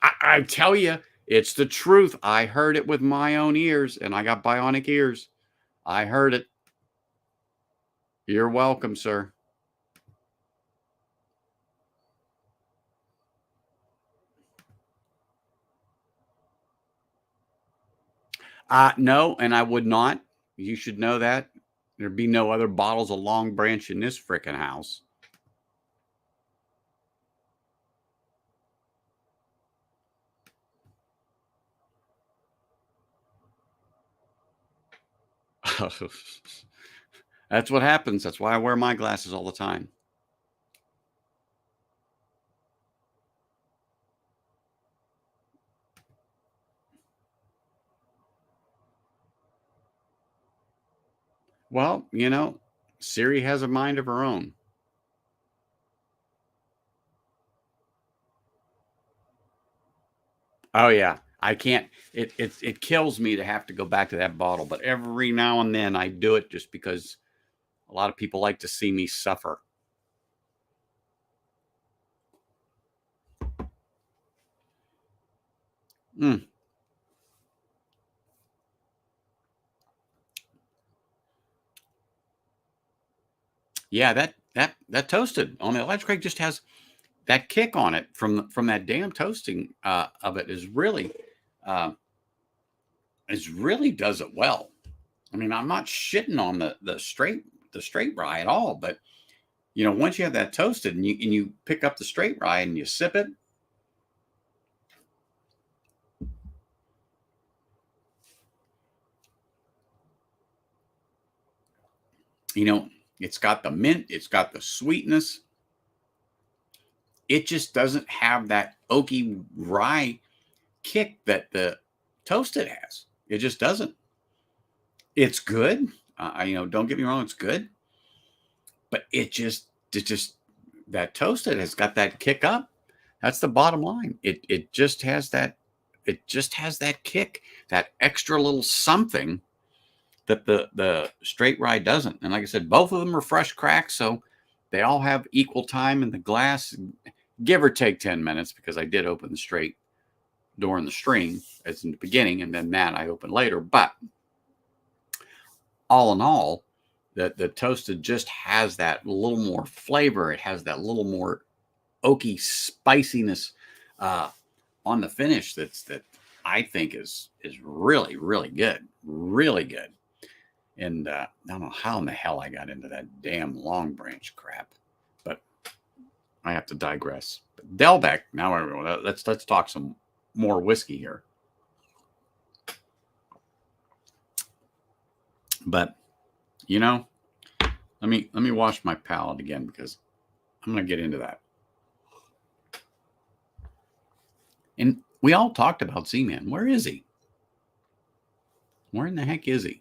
I tell you, it's the truth. I heard it with my own ears, and I got bionic ears. I heard it. You're welcome, sir. No, and I would not. You should know that. There'd be no other bottles of Long Branch in this frickin' house. That's what happens. That's why I wear my glasses all the time. Well, Siri has a mind of her own. Oh yeah, I can't. It kills me to have to go back to that bottle, but every now and then I do it just because a lot of people like to see me suffer. Mm. Yeah, that toasted on the electric just has that kick on it from that damn toasting of it uh, is really does it well. I mean, I'm not shitting on the straight rye at all, but once you have that toasted and you pick up the straight rye and you sip it, it's got the mint, it's got the sweetness. It just doesn't have that oaky rye kick that the toasted has. It just doesn't. It's good. Don't get me wrong, it's good, but it just that toasted has got that kick up. That's the bottom line. It just has that. It just has that kick, that extra little something that the straight rye doesn't. And like I said, both of them are fresh cracks, so they all have equal time in the glass, give or take 10 minutes, because I did open the straight during the stream as in the beginning, and then that I opened later. But all in all, the toasted just has that little more flavor. It has that little more oaky spiciness on the finish that I think is really, really good. Really good. And I don't know how in the hell I got into that damn Long Branch crap, but I have to digress. But Delbeck, now let's talk some more whiskey here. But let me wash my palate again, because I'm going to get into that. And we all talked about Z-Man. Where is he? Where in the heck is he?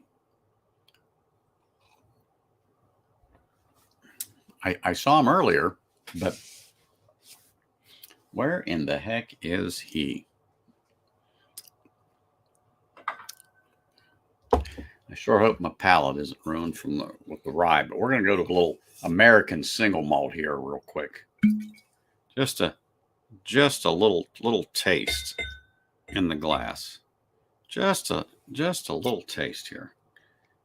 I saw him earlier, but where in the heck is he? I sure hope my palate isn't ruined with the rye, but we're going to go to a little American single malt here real quick. Just a little taste in the glass. Just a little taste here.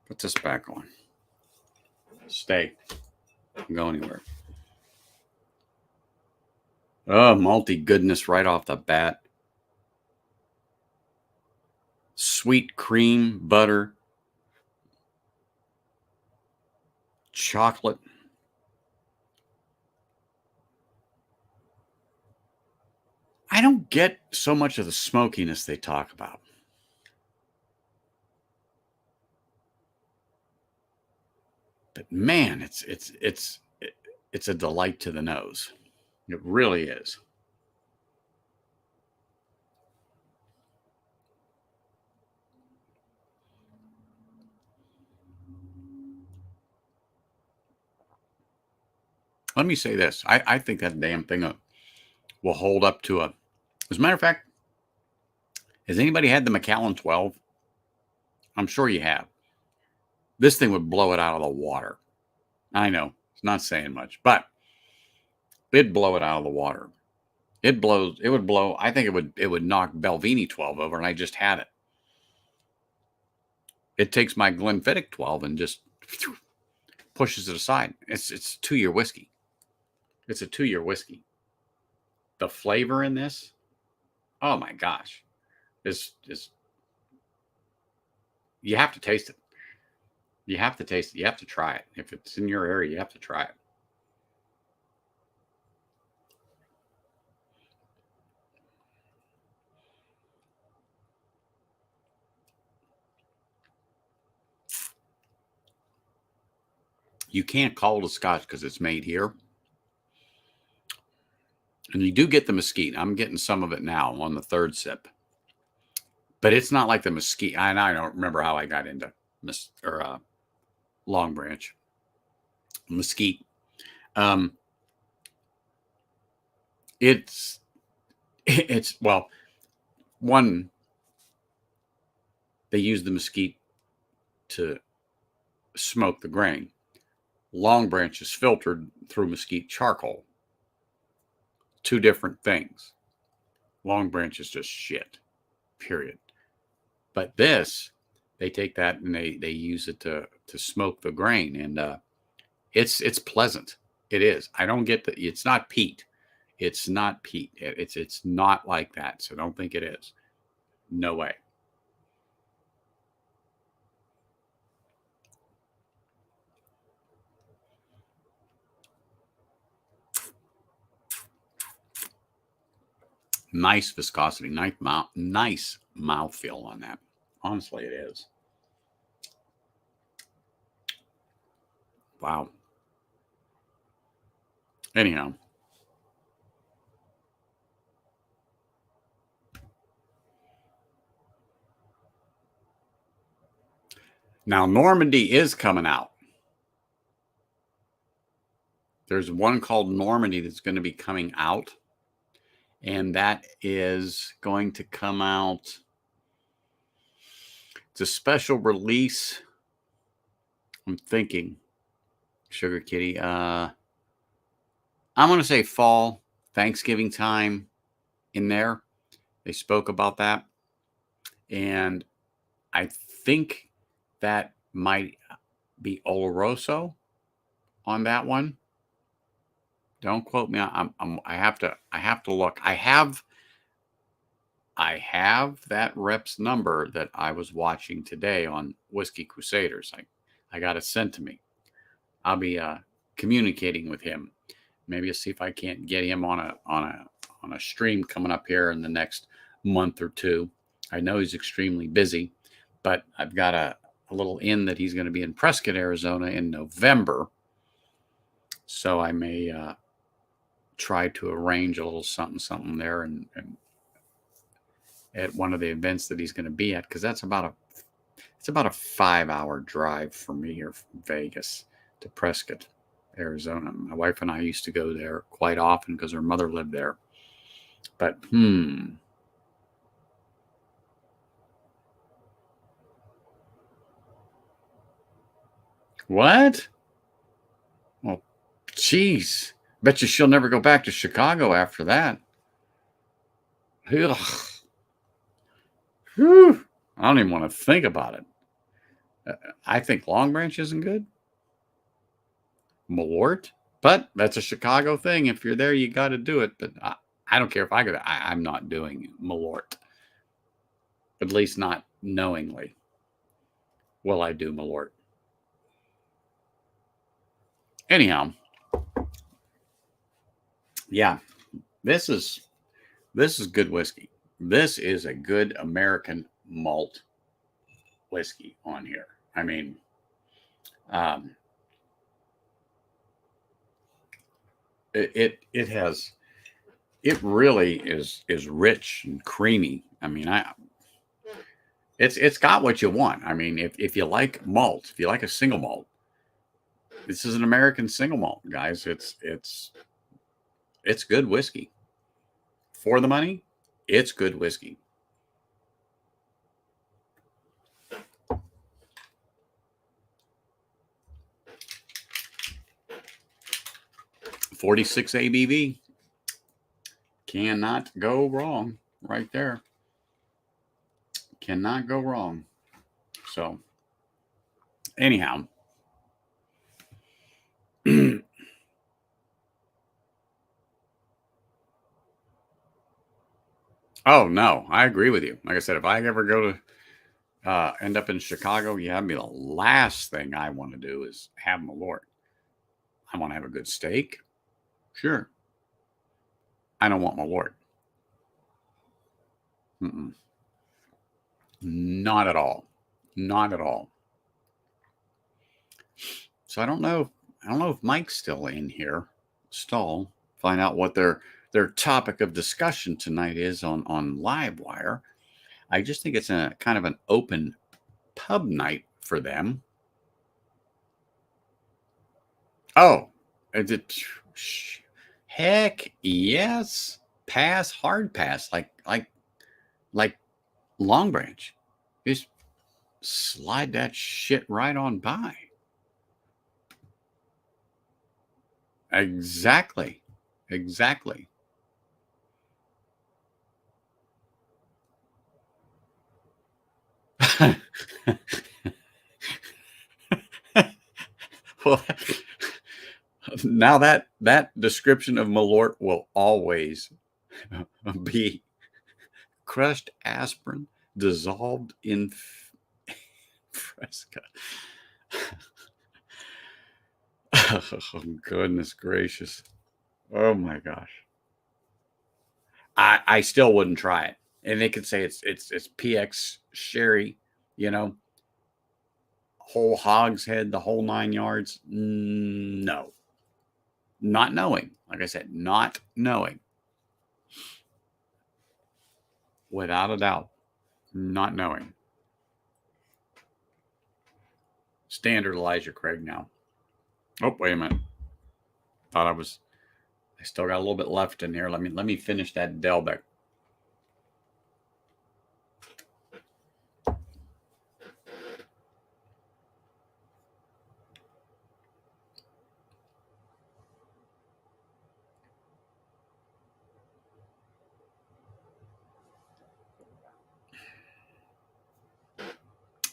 Put this back on. Stay. Don't go anywhere. Oh, multi goodness right off the bat. Sweet cream, butter, chocolate. I don't get so much of the smokiness they talk about. But man, it's a delight to the nose. It really is. Let me say this. I think that damn thing will hold up to a. As a matter of fact, has anybody had the Macallan 12? I'm sure you have. This thing would blow it out of the water. I know it's not saying much, but it'd blow it out of the water. It blows. It would blow. I think it would knock Belvini 12 over, and I just had it. It takes my Glenfiddich 12 and just pushes it aside. It's 2-year whiskey. It's a 2-year whiskey. The flavor in this, oh my gosh, is you have to taste it. You have to taste it. You have to try it. If it's in your area, you have to try it. You can't call it a Scotch because it's made here. And you do get the mesquite. I'm getting some of it now on the third sip. But it's not like the mesquite. And I don't remember how I got into Long Branch. Mesquite. It's well, one, they use the mesquite to smoke the grain. Long Branch is filtered through mesquite charcoal. 2 different things. Long Branch is just shit, period. But this, they take that and they use it to smoke the grain, and it's pleasant. It is. I don't get the. It's not peat. It's not peat. It's not like that. So don't think it is. No way. Nice viscosity, nice mouthfeel on that. Honestly, it is. Wow. Anyhow. Now, Normandy is coming out. There's one called Normandy that's going to be coming out. And that is going to come out. It's a special release. I'm thinking, Sugar Kitty. I'm going to say fall, Thanksgiving time in there. They spoke about that. And I think that might be Oloroso on that one. Don't quote me. I have to look. I have that rep's number that I was watching today on Whiskey Crusaders. I got it sent to me. I'll be communicating with him. Maybe I'll see if I can't get him on a stream coming up here in the next month or 2. I know he's extremely busy, but I've got a little inn that he's going to be in Prescott, Arizona in November. So I may try to arrange a little something there and at one of the events that he's going to be at, because it's about a 5-hour drive for me here from Vegas to Prescott, Arizona. My wife and I used to go there quite often because her mother lived there. But what? Well, geez. Bet you she'll never go back to Chicago after that. Ugh. Whew. I don't even want to think about it. I think Long Branch isn't good. Malort. But that's a Chicago thing. If you're there, you got to do it. But I don't care if I go. I'm not doing Malort. At least not knowingly. Will I do Malort? Anyhow, yeah, this is good whiskey. This is a good American malt whiskey on here. I mean, um, it has, it really is rich and creamy. I mean, it's got what you want. I mean, if you like malt, if you like a single malt, this is an American single malt, guys. It's good whiskey for the money. It's good whiskey. 46 ABV. Cannot go wrong right there. Cannot go wrong. So, anyhow. Oh, no, I agree with you. Like I said, if I ever go to end up in Chicago, yeah, I mean, the last thing I want to do is have Malort. I want to have a good steak. Sure. I don't want Malort. Mm-mm. Not at all. Not at all. So I don't know. I don't know if Mike's still in here. Stall. Find out what their topic of discussion tonight is on Livewire. I just think it's a kind of an open pub night for them. Oh, heck yes. Pass, hard pass, like Long Branch. Just slide that shit right on by. Exactly. Exactly. Well, now that description of Malort will always be crushed aspirin dissolved in Fresca. Oh, goodness gracious. Oh my gosh. I still wouldn't try it. And they could say it's PX sherry, you know, whole hogshead, the whole 9 yards. No. Not knowing. Like I said, not knowing. Without a doubt. Not knowing. Standard Elijah Craig now. Oh, wait a minute. Thought I still got a little bit left in here. Let me finish that Delbeck.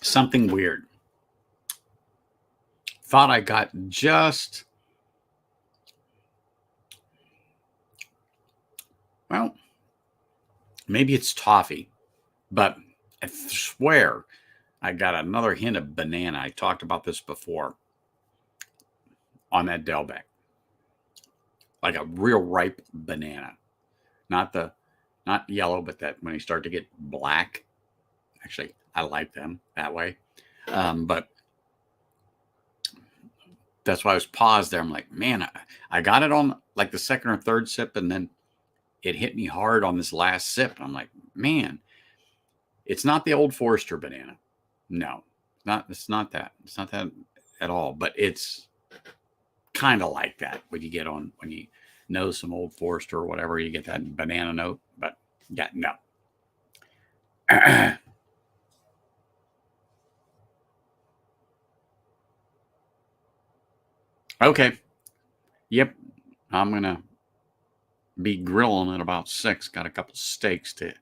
Something weird. Thought I got just, well, maybe it's toffee, but I swear I got another hint of banana. I talked about this before on that Delbeck. Like a real ripe banana. Not yellow, but that when you start to get black. Actually, I like them that way. But that's why I was paused there. I'm like, man, I got it on like the second or third sip, and then it hit me hard on this last sip. And I'm like, man, it's not the Old Forester banana. No, it's not that. It's not that at all. But it's kind of like that when you know some Old Forester or whatever, you get that banana note. But yeah, no. Okay. Yep. I'm gonna be grilling at about 6. Got a couple steaks to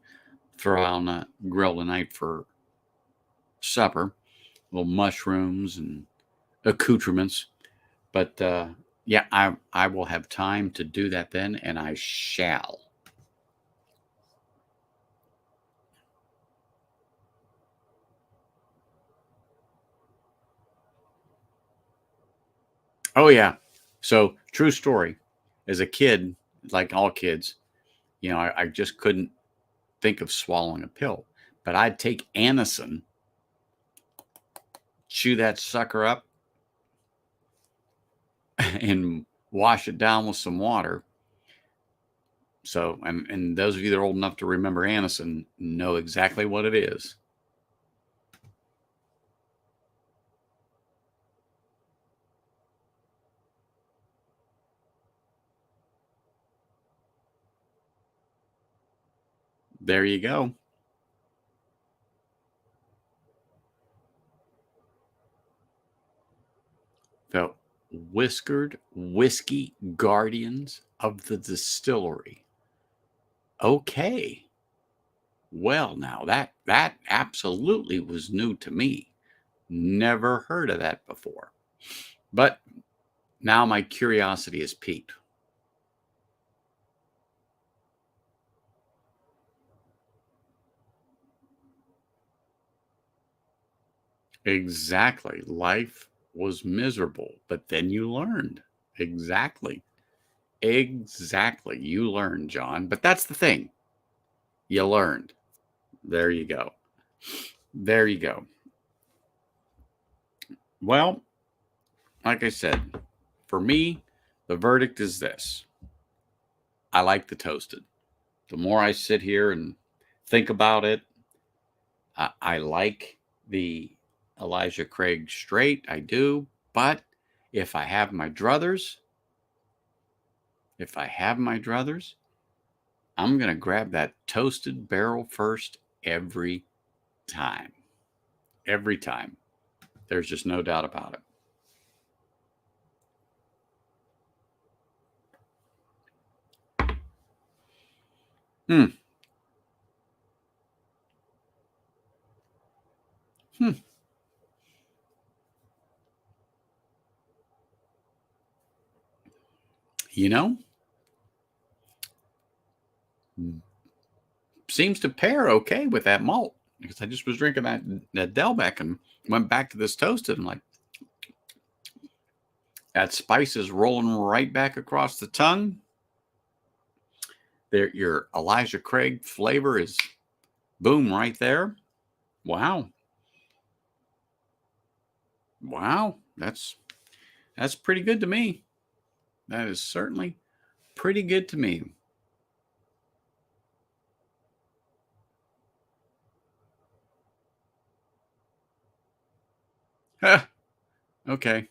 throw on the grill tonight for supper. Little mushrooms and accoutrements. But Yeah, I will have time to do that then, and I shall. Oh yeah. So true story. As a kid, like all kids, I just couldn't think of swallowing a pill. But I'd take Anacin, chew that sucker up, and wash it down with some water. So, and those of you that are old enough to remember Anacin know exactly what it is. There you go. The whiskered whiskey guardians of the distillery. Okay. Well, now that absolutely was new to me. Never heard of that before. But now my curiosity is piqued. Exactly. Life was miserable, but then you learned. Exactly. Exactly. You learned, John. But that's the thing. You learned. There you go. There you go. Well, like I said, for me, the verdict is this: I like the toasted. The more I sit here and think about it, I like the Elijah Craig straight. I do. But if I have my druthers, if I have my druthers, I'm going to grab that toasted barrel first every time. Every time. There's just no doubt about it. Hmm. Hmm. You know, seems to pair okay with that malt because I just was drinking that Delbeck and went back to this toasted. And like, that spice is rolling right back across the tongue. There, your Elijah Craig flavor is boom right there. Wow, wow, that's pretty good to me. That is certainly pretty good to me. Huh, okay.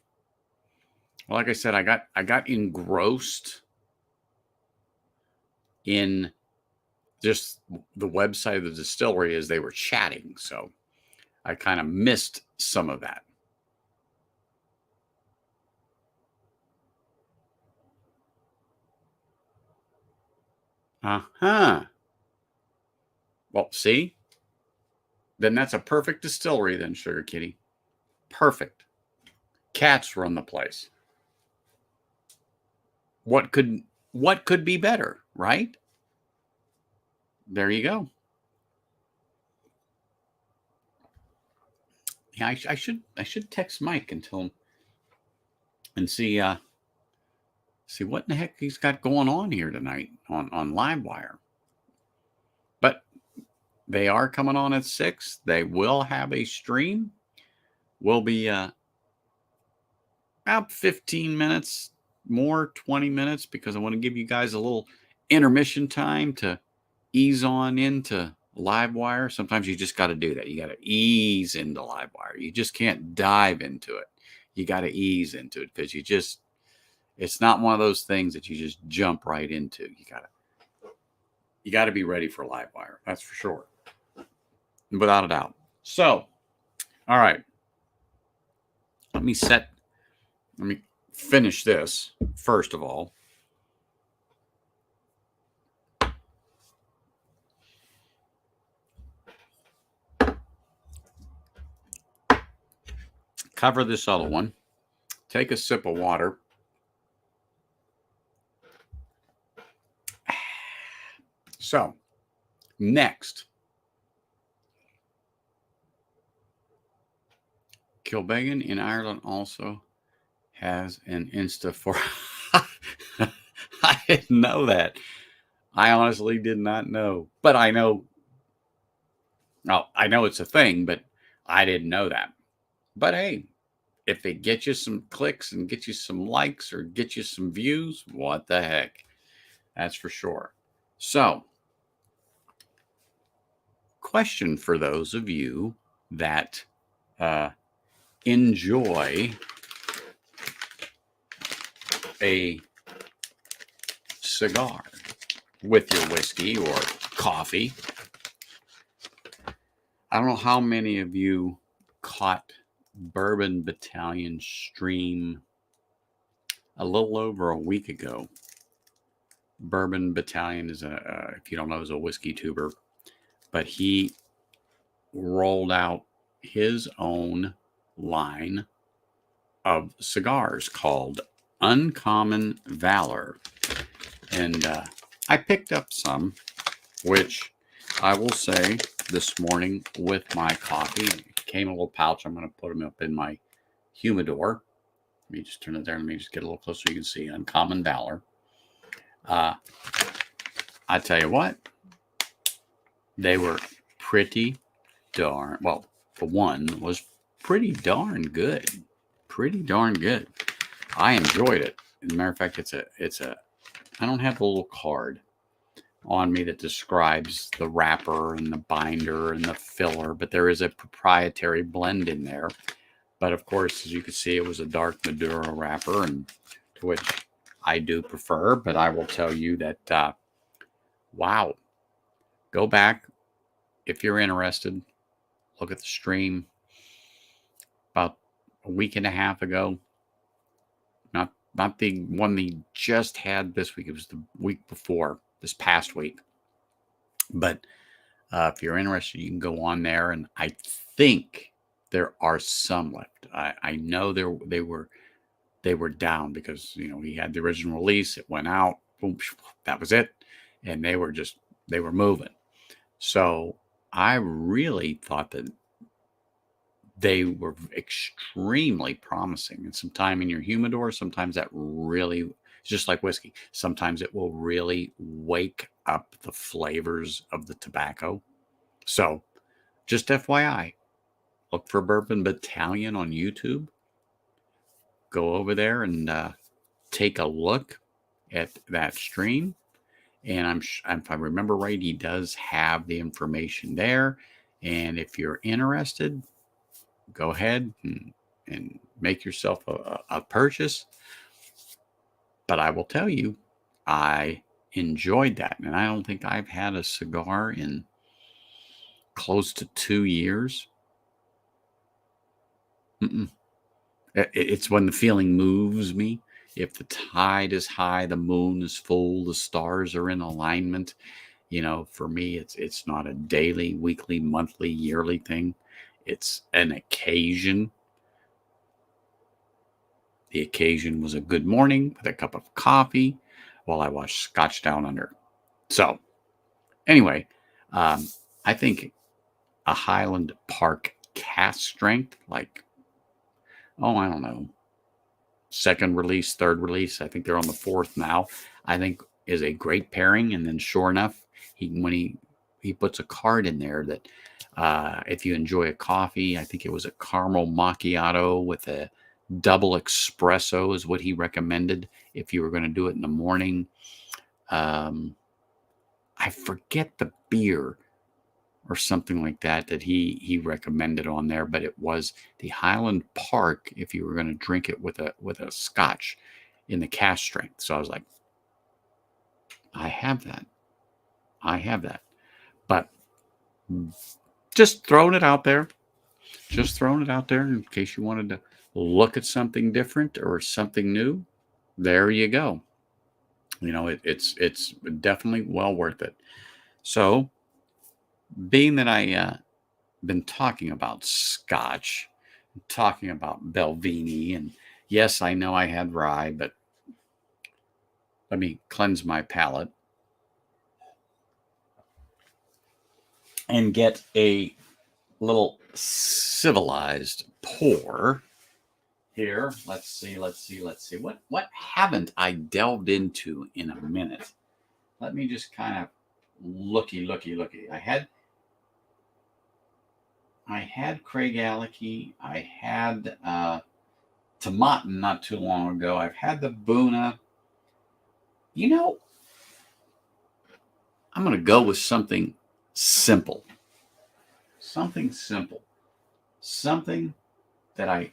Well, like I said, I got engrossed in just the website of the distillery as they were chatting, so I kind of missed some of that. Uh-huh. Well, see, then that's a perfect distillery, then, Sugar Kitty. Perfect. Cats run the place. What could what could be better, right? There you go. Yeah, I should text Mike and tell him and see what in the heck he's got going on here tonight on Livewire. But they are coming on at 6. They will have a stream. Will be about 15 minutes more, 20 minutes, because I want to give you guys a little intermission time to ease on into Livewire. Sometimes you just got to do that. You got to ease into Livewire. You just can't dive into it. You got to ease into it because it's not one of those things that you just jump right into. You got to be ready for Livewire. That's for sure, without a doubt. So, all right, let me set. Let me finish this first of all. Cover this other one. Take a sip of water. So, next, Kilbeggan in Ireland also has an Insta for. I didn't know that. I honestly did not know. But I know. Oh, I know it's a thing, but I didn't know that. But hey, if it gets you some clicks and gets you some likes or gets you some views, what the heck? That's for sure. So, question for those of you that enjoy a cigar with your whiskey or coffee. I don't know how many of you caught Bourbon Battalion stream a little over a week ago. Bourbon Battalion is if you don't know, is a whiskey tuber, but he rolled out his own line of cigars called Uncommon Valor. And I picked up some, which I will say this morning with my coffee. It came in a little pouch. I'm going to put them up in my humidor. Let me just turn it there. Let me just get a little closer so you can see Uncommon Valor. I tell you what, they were pretty darn, well, for one, was pretty darn good. Pretty darn good. I enjoyed it. As a matter of fact, it's a, I don't have the little card on me that describes the wrapper and the binder and the filler, but there is a proprietary blend in there. But of course, as you can see, it was a dark Maduro wrapper, and to which I do prefer. But I will tell you that, wow, go back if you're interested. Look at the stream about a week and a half ago. Not the one they just had this week. It was the week before, this past week. But if you're interested, you can go on there, and I think there are some left. I know they were down because he had the original release. It went out, boom, that was it, and they were moving. So I really thought that they were extremely promising. And some time in your humidor, sometimes that really, just like whiskey, sometimes it will really wake up the flavors of the tobacco. So just FYI, look for Bourbon Battalion on YouTube. Go over there and take a look at that stream. And if I remember right, he does have the information there. And if you're interested, go ahead and make yourself a purchase. But I will tell you, I enjoyed that. And I don't think I've had a cigar in close to 2 years. It's when the feeling moves me. If the tide is high, the moon is full, the stars are in alignment. For me, it's not a daily, weekly, monthly, yearly thing. It's an occasion. The occasion was a good morning with a cup of coffee while I watched Scotch Down Under. So, anyway, I think a Highland Park cast strength, like, I don't know, second release, third release. I think they're on the fourth now. I think is a great pairing. And then, sure enough, when he puts a card in there that if you enjoy a coffee, I think it was a caramel macchiato with a double espresso is what he recommended if you were going to do it in the morning. I forget the beer or something like that he recommended on there, but it was the Highland Park if you were going to drink it with a scotch in the cast strength. So I was like, I have that. But just throwing it out there. Just throwing it out there in case you wanted to look at something different or something new. There you go. It's definitely well worth it. So, being that I been talking about Scotch, talking about Belvini, and yes, I know I had rye, but let me cleanse my palate. and get a little civilized pour here. Let's see. What haven't I delved into in a minute? Let me just kind of looky. I had Craig Alecky. I had Tomatin not too long ago. I've had the Buna. You know, I'm going to go with something simple. Something simple. Something that I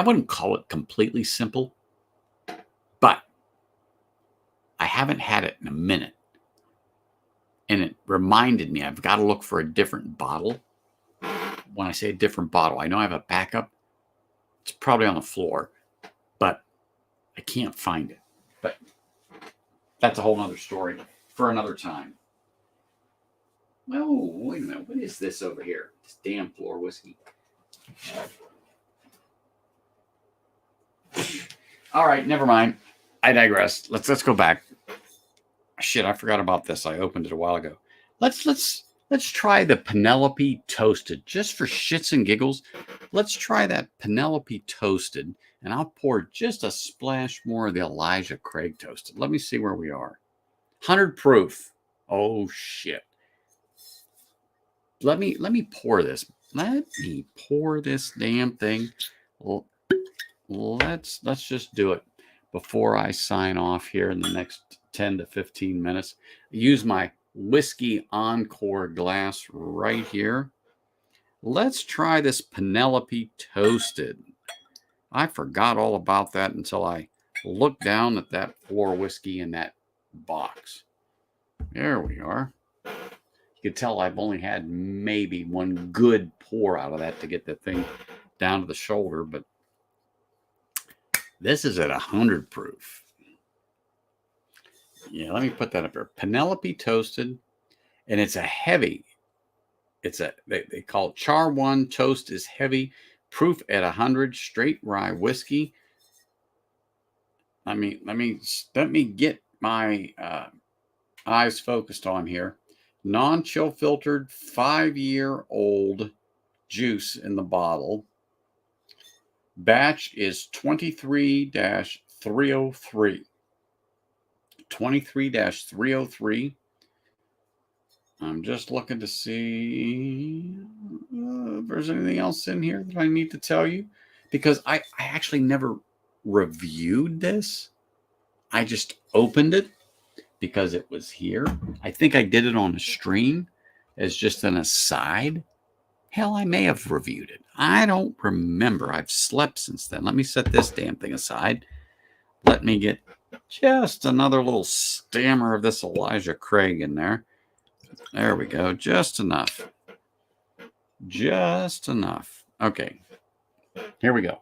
wouldn't call it completely simple, but I haven't had it in a minute. And it reminded me I've got to look for a different bottle. When I say a different bottle, I know I have a backup. It's probably on the floor, but I can't find it. But that's a whole other story for another time. Oh, wait a minute. What is this over here? This damn floor whiskey. All right, never mind. I digress. Let's go back. Shit, I forgot about this. I opened it a while ago. Let's try the Penelope Toasted just for shits and giggles. Let's try that Penelope Toasted, and I'll pour just a splash more of the Elijah Craig Toasted. Let me see where we are. 100 proof. Oh shit. Let me pour this. Let me pour this damn thing. Well, let's just do it before I sign off here in the next 10 to 15 minutes. Use my whiskey encore glass right here. Let's try this Penelope Toasted. I forgot all about that until I looked down at that floor whiskey in that box. There we are. You can tell I've only had maybe one good pour out of that to get the thing down to the shoulder, but this is at 100 proof. Yeah, let me put that up here. Penelope Toasted, and it's a heavy. It's they call it Char 1 Toast is heavy, proof at 100, straight rye whiskey. Let me get my eyes focused on here. Non-chill filtered, 5-year-old juice in the bottle. Batch is 23-303. 23-303. I'm just looking to see if there's anything else in here that I need to tell you, because I actually never reviewed this. I just opened it because it was here. I think I did it on a stream as just an aside. Hell, I may have reviewed it. I don't remember. I've slept since then. Let me set this damn thing aside. Let me get just another little stammer of this Elijah Craig in there. There we go. Just enough. Just enough. Okay. Here we go.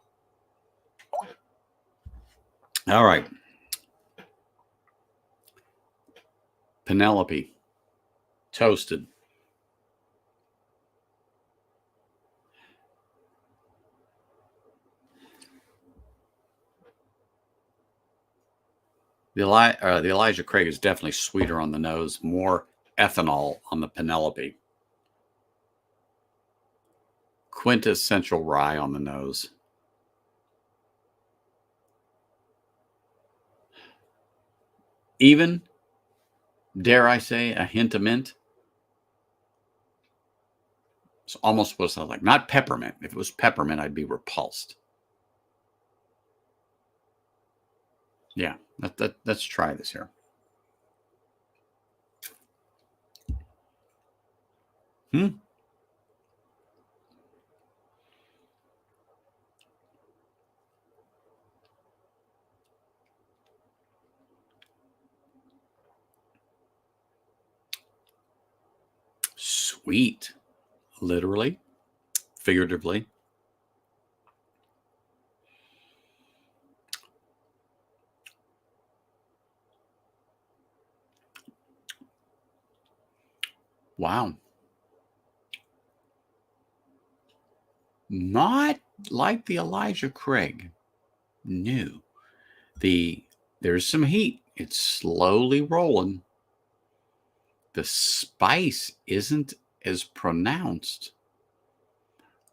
All right. Penelope Toasted. The Elijah Craig is definitely sweeter on the nose, more ethanol on the Penelope. Quintessential rye on the nose. Even, dare I say, a hint of mint. It's almost what it sounds like. Not peppermint. If it was peppermint, I'd be repulsed. Yeah, let's try this here. Sweet, literally, figuratively. Wow. Not like the Elijah Craig. No. There's some heat. It's slowly rolling. The spice isn't as pronounced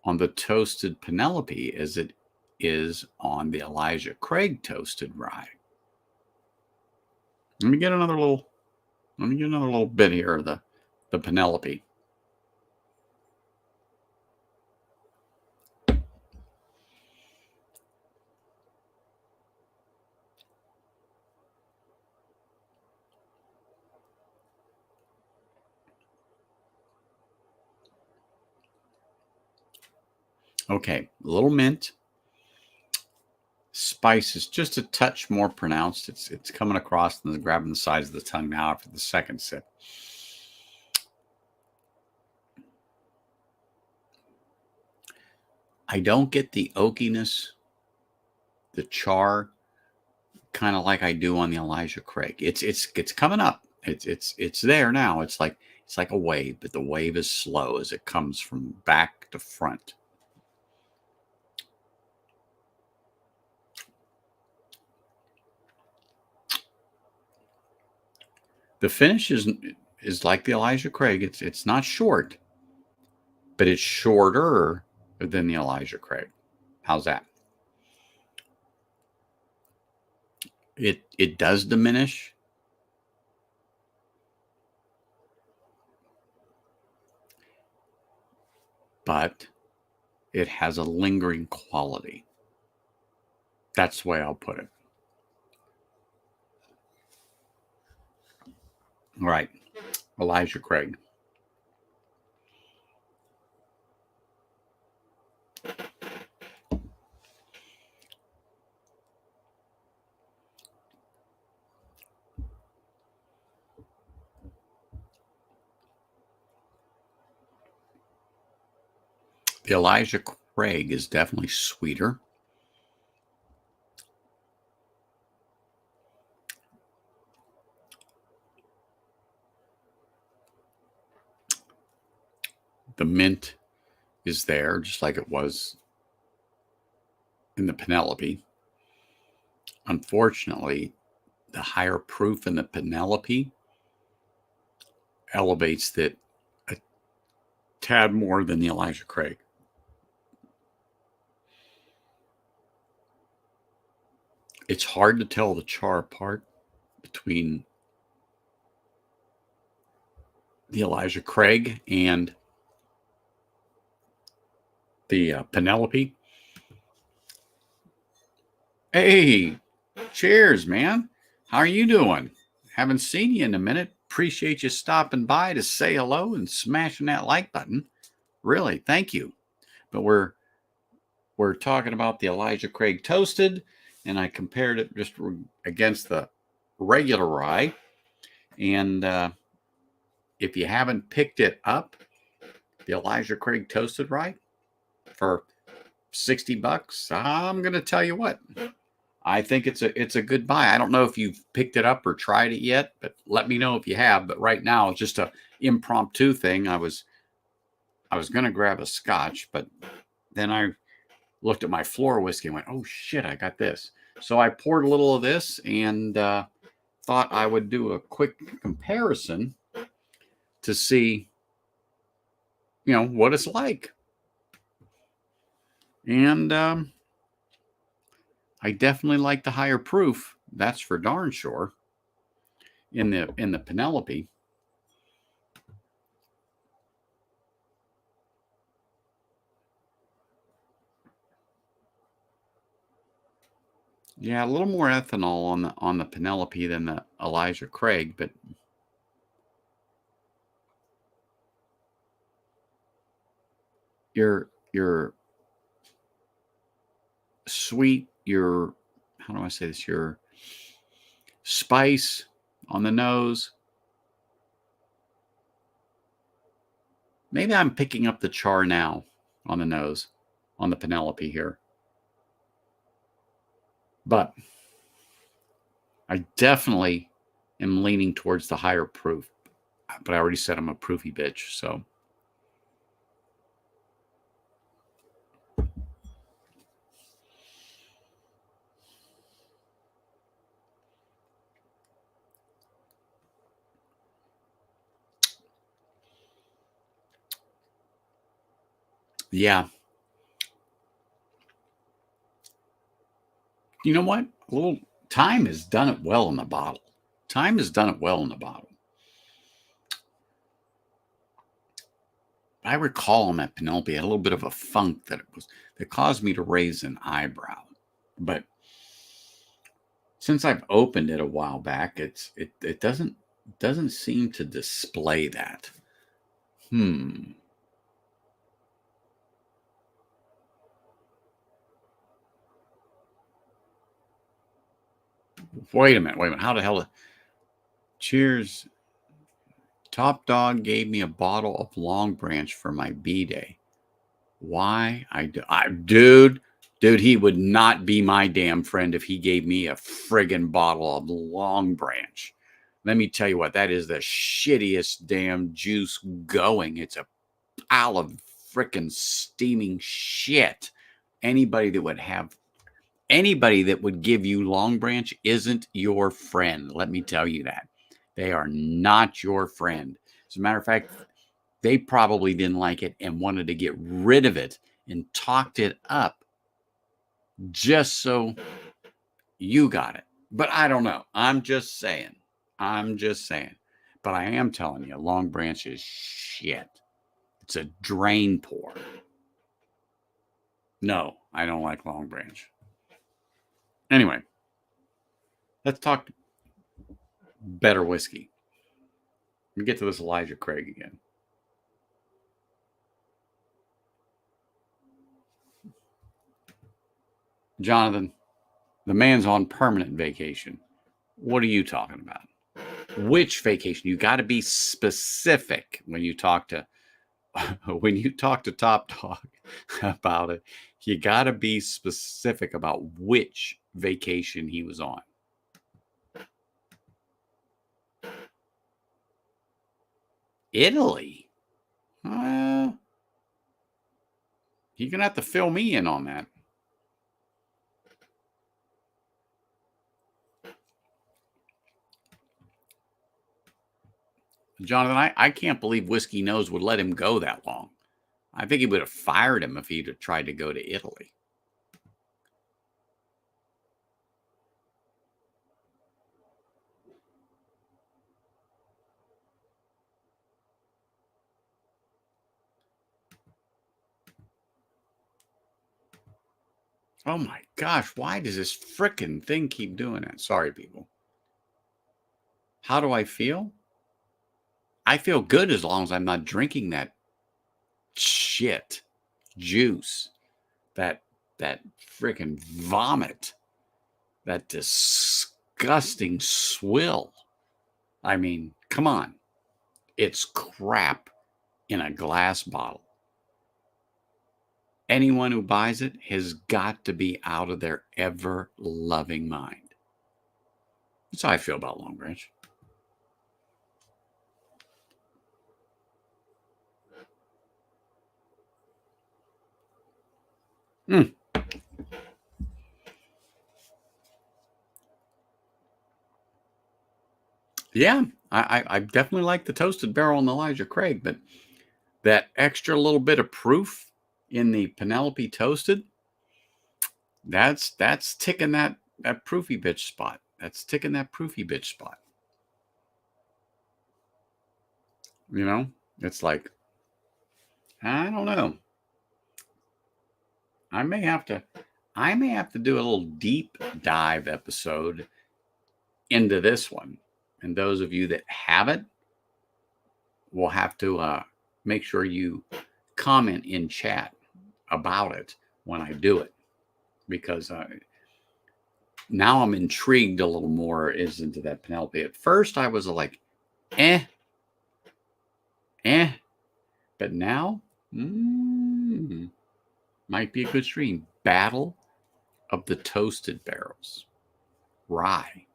on the toasted Penelope as it is on the Elijah Craig toasted rye. Let me get another little bit here of the Penelope. Okay, a little mint. Spice is just a touch more pronounced. It's coming across and grabbing the sides of the tongue now after the second sip. I don't get the oakiness, the char, kind of like I do on the Elijah Craig. It's coming up. It's there now. It's like a wave, but the wave is slow as it comes from back to front. The finish is like the Elijah Craig. It's not short, but it's shorter than the Elijah Craig. How's that? It does diminish, but it has a lingering quality. That's the way I'll put it. All right, Elijah Craig. The Elijah Craig is definitely sweeter. The mint is there, just like it was in the Penelope. Unfortunately, the higher proof in the Penelope elevates that a tad more than the Elijah Craig. It's hard to tell the char apart between the Elijah Craig and the Penelope. Hey, cheers, man. How are you doing? Haven't seen you in a minute. Appreciate you stopping by to say hello and smashing that like button. Really, thank you. But we're talking about the Elijah Craig toasted, and I compared it just against the regular rye. And if you haven't picked it up, the Elijah Craig toasted rye for $60, I'm going to tell you what. I think it's a good buy. I don't know if you've picked it up or tried it yet, but let me know if you have. But right now, it's just a impromptu thing. I was going to grab a scotch, but then I looked at my floor whiskey and went, "Oh shit, I got this." So I poured a little of this and thought I would do a quick comparison to see, what it's like. And I definitely like the higher proof. That's for darn sure. In the Penelope. Yeah, a little more ethanol on the Penelope than the Elijah Craig, but your sweet, your how do I say this? Your spice on the nose. Maybe I'm picking up the char now on the nose on the Penelope here. But I definitely am leaning towards the higher proof. But I already said I'm a proofy bitch, so Yeah. You know what? A little time has done it well in the bottle. Time has done it well in the bottle. I recall on that Penelope had a little bit of a funk that caused me to raise an eyebrow. But since I've opened it a while back, it doesn't seem to display that. Hmm. Wait a minute. How the hell? Cheers. Top Dog gave me a bottle of Long Branch for my B-Day. Why? Dude, he would not be my damn friend if he gave me a friggin' bottle of Long Branch. Let me tell you what, that is the shittiest damn juice going. It's a pile of frickin' steaming shit. Anybody that would give you Long Branch isn't your friend. Let me tell you that. They are not your friend. As a matter of fact, they probably didn't like it and wanted to get rid of it and talked it up just so you got it. But I don't know. I'm just saying. But I am telling you, Long Branch is shit. It's a drain pour. No, I don't like Long Branch. Anyway, let's talk better whiskey. Let me get to this Elijah Craig again. Jonathan, the man's on permanent vacation. What are you talking about? Which vacation? You got to be specific when you talk to Top Dog about it. You got to be specific about which vacation he was on. Italy. You're gonna have to fill me in on that. Jonathan, I can't believe Whiskey Nose would let him go that long. I think he would have fired him if he'd have tried to go to Italy. Oh my gosh, why does this frickin' thing keep doing that? Sorry, people. How do I feel? I feel good as long as I'm not drinking that shit juice, that frickin' vomit, that disgusting swill. I mean, come on. It's crap in a glass bottle. Anyone who buys it has got to be out of their ever loving mind. That's how I feel about Long Branch. Mm. Yeah, I definitely like the toasted barrel and Elijah Craig, but that extra little bit of proof in the Penelope toasted, that's ticking that proofy bitch spot. That's ticking that proofy bitch spot. You know, it's like, I don't know. I may have to do a little deep dive episode into this one. And those of you that have it will have to make sure you comment in chat about it when I do it, because now I'm intrigued a little more is into that Penelope. At first, I was like, eh, but now, might be a good stream. Battle of the Toasted Barrels, rye.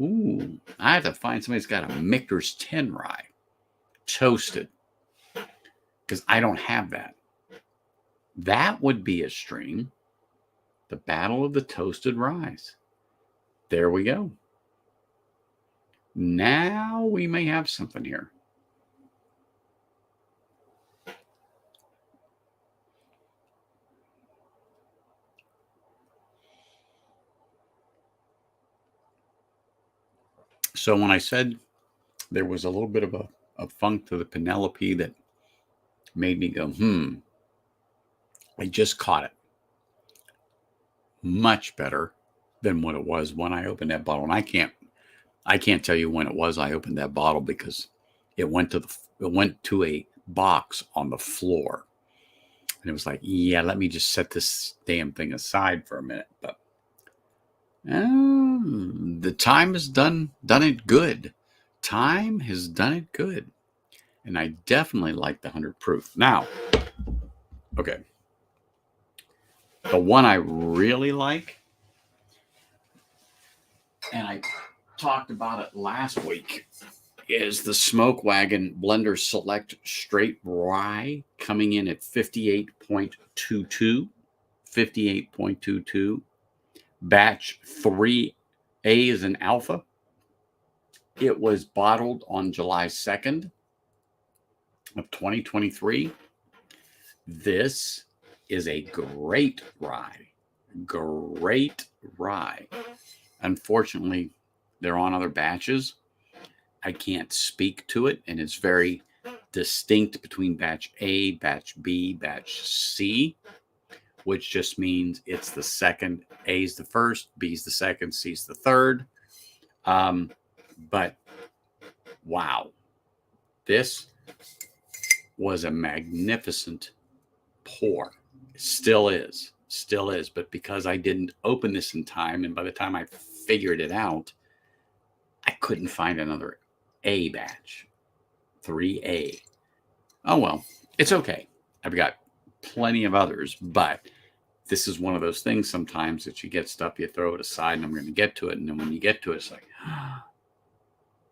Ooh, I have to find somebody that's got a Michter's 10 rye toasted, because I don't have that. That would be a stream. The Battle of the Toasted Ryes. There we go. Now we may have something here. So when I said there was a little bit of a funk to the Penelope that made me go, I just caught it. Much better than what it was when I opened that bottle. And I can't tell you when it was I opened that bottle because it went to a box on the floor. And it was like, yeah, let me just set this damn thing aside for a minute. But the time has done it good. Time has done it good. And I definitely like the 100 proof. Now, okay. The one I really like, and I talked about it last week, is the Smoke Wagon Blender Select Straight Rye, coming in at 58.22. 58.22. Batch 3A is an alpha. It was bottled on July 2nd of 2023. This is a great rye. Great rye. Unfortunately, they're on other batches. I can't speak to it, and it's very distinct between batch A, batch B, batch C, which just means it's the second. A's the first, B's the second, C's the third. But wow, this was a magnificent pour. It still is. But because I didn't open this in time, and by the time I figured it out, I couldn't find another A batch. 3A. Oh well, it's okay. I've got plenty of others, but this is one of those things sometimes that you get stuff, you throw it aside, and I'm going to get to it. And then when you get to it, it's like,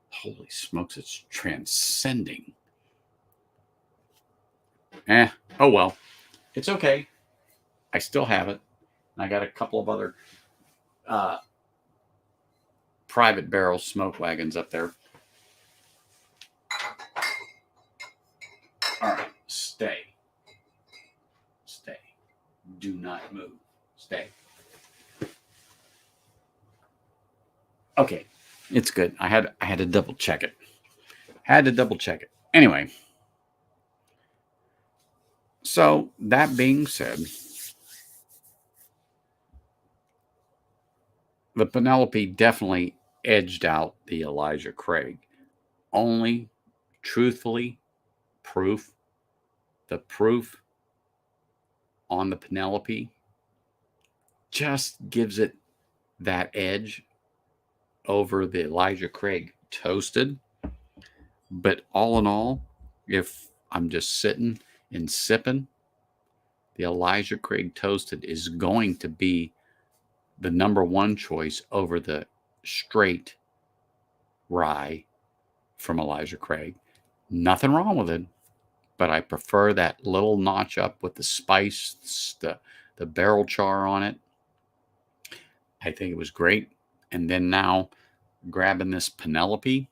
holy smokes, it's transcending. Oh well, it's okay. I still have it. I got a couple of other private barrel smoke wagons up there. All right, stay. Do not move. Stay. Okay, it's good. I had to double check it. Anyway, so that being said, the Penelope definitely edged out the Elijah Craig. Only, truthfully, the proof on the Penelope just gives it that edge over the Elijah Craig toasted. But all in all, if I'm just sitting and sipping, the Elijah Craig toasted is going to be the number one choice over the straight rye from Elijah Craig. Nothing wrong with it, but I prefer that little notch up with the spice, the barrel char on it. I think it was great. And then now grabbing this Penelope,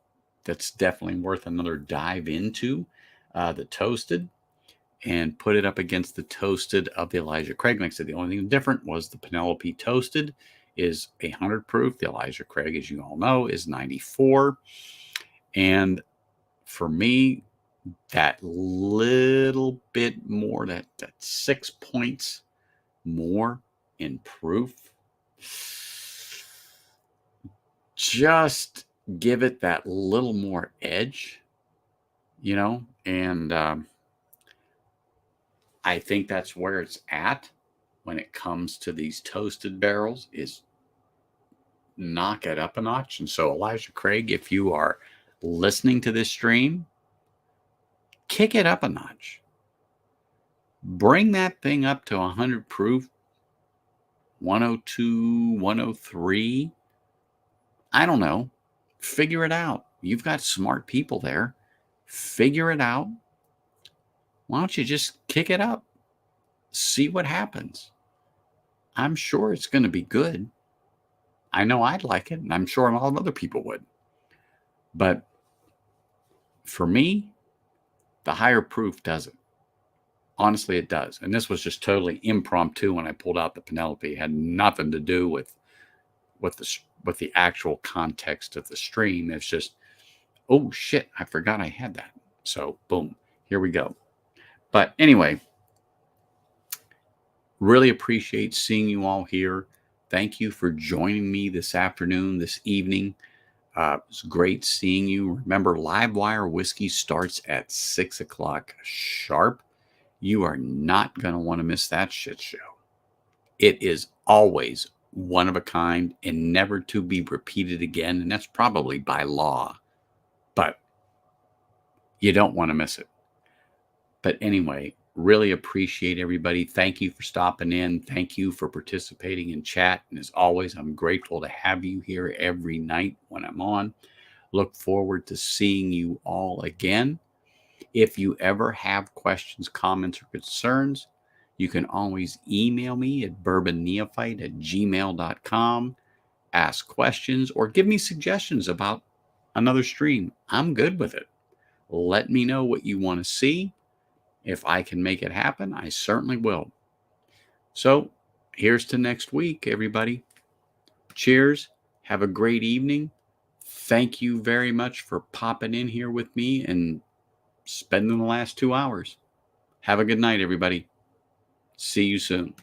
that's definitely worth another dive into, the toasted, and put it up against the toasted of the Elijah Craig. Like I said, the only thing different was the Penelope toasted is 100 proof. The Elijah Craig, as you all know, is 94. And for me, that little bit more, that 6 points more in proof, just give it that little more edge, and I think that's where it's at when it comes to these toasted barrels, is knock it up a notch. And so, Elijah Craig, if you are listening to this stream, kick it up a notch. Bring that thing up to 100 proof, 102, 103. I don't know. Figure it out. You've got smart people there. Figure it out. Why don't you just kick it up? See what happens. I'm sure it's going to be good. I know I'd like it, and I'm sure a lot of other people would. But for me, the higher proof does it. Honestly, it does. And this was just totally impromptu when I pulled out the Penelope. It had nothing to do with with the actual context of the stream. It's just, oh shit, I forgot I had that. So boom, here we go. But anyway, really appreciate seeing you all here. Thank you for joining me this afternoon, this evening. It's great seeing you. Remember, Livewire Whiskey starts at 6 o'clock sharp. You are not going to want to miss that shit show. It is always one of a kind and never to be repeated again. And that's probably by law, but you don't want to miss it. But anyway, really appreciate everybody. Thank you for stopping in. Thank you for participating in chat. And as always, I'm grateful to have you here every night when I'm on. Look forward to seeing you all again. If you ever have questions, comments, or concerns, you can always email me at bourbonneophyte@gmail.com. Ask questions or give me suggestions about another stream. I'm good with it. Let me know what you want to see. If I can make it happen, I certainly will. So here's to next week, everybody. Cheers. Have a great evening. Thank you very much for popping in here with me and spending the last 2 hours. Have a good night, everybody. See you soon.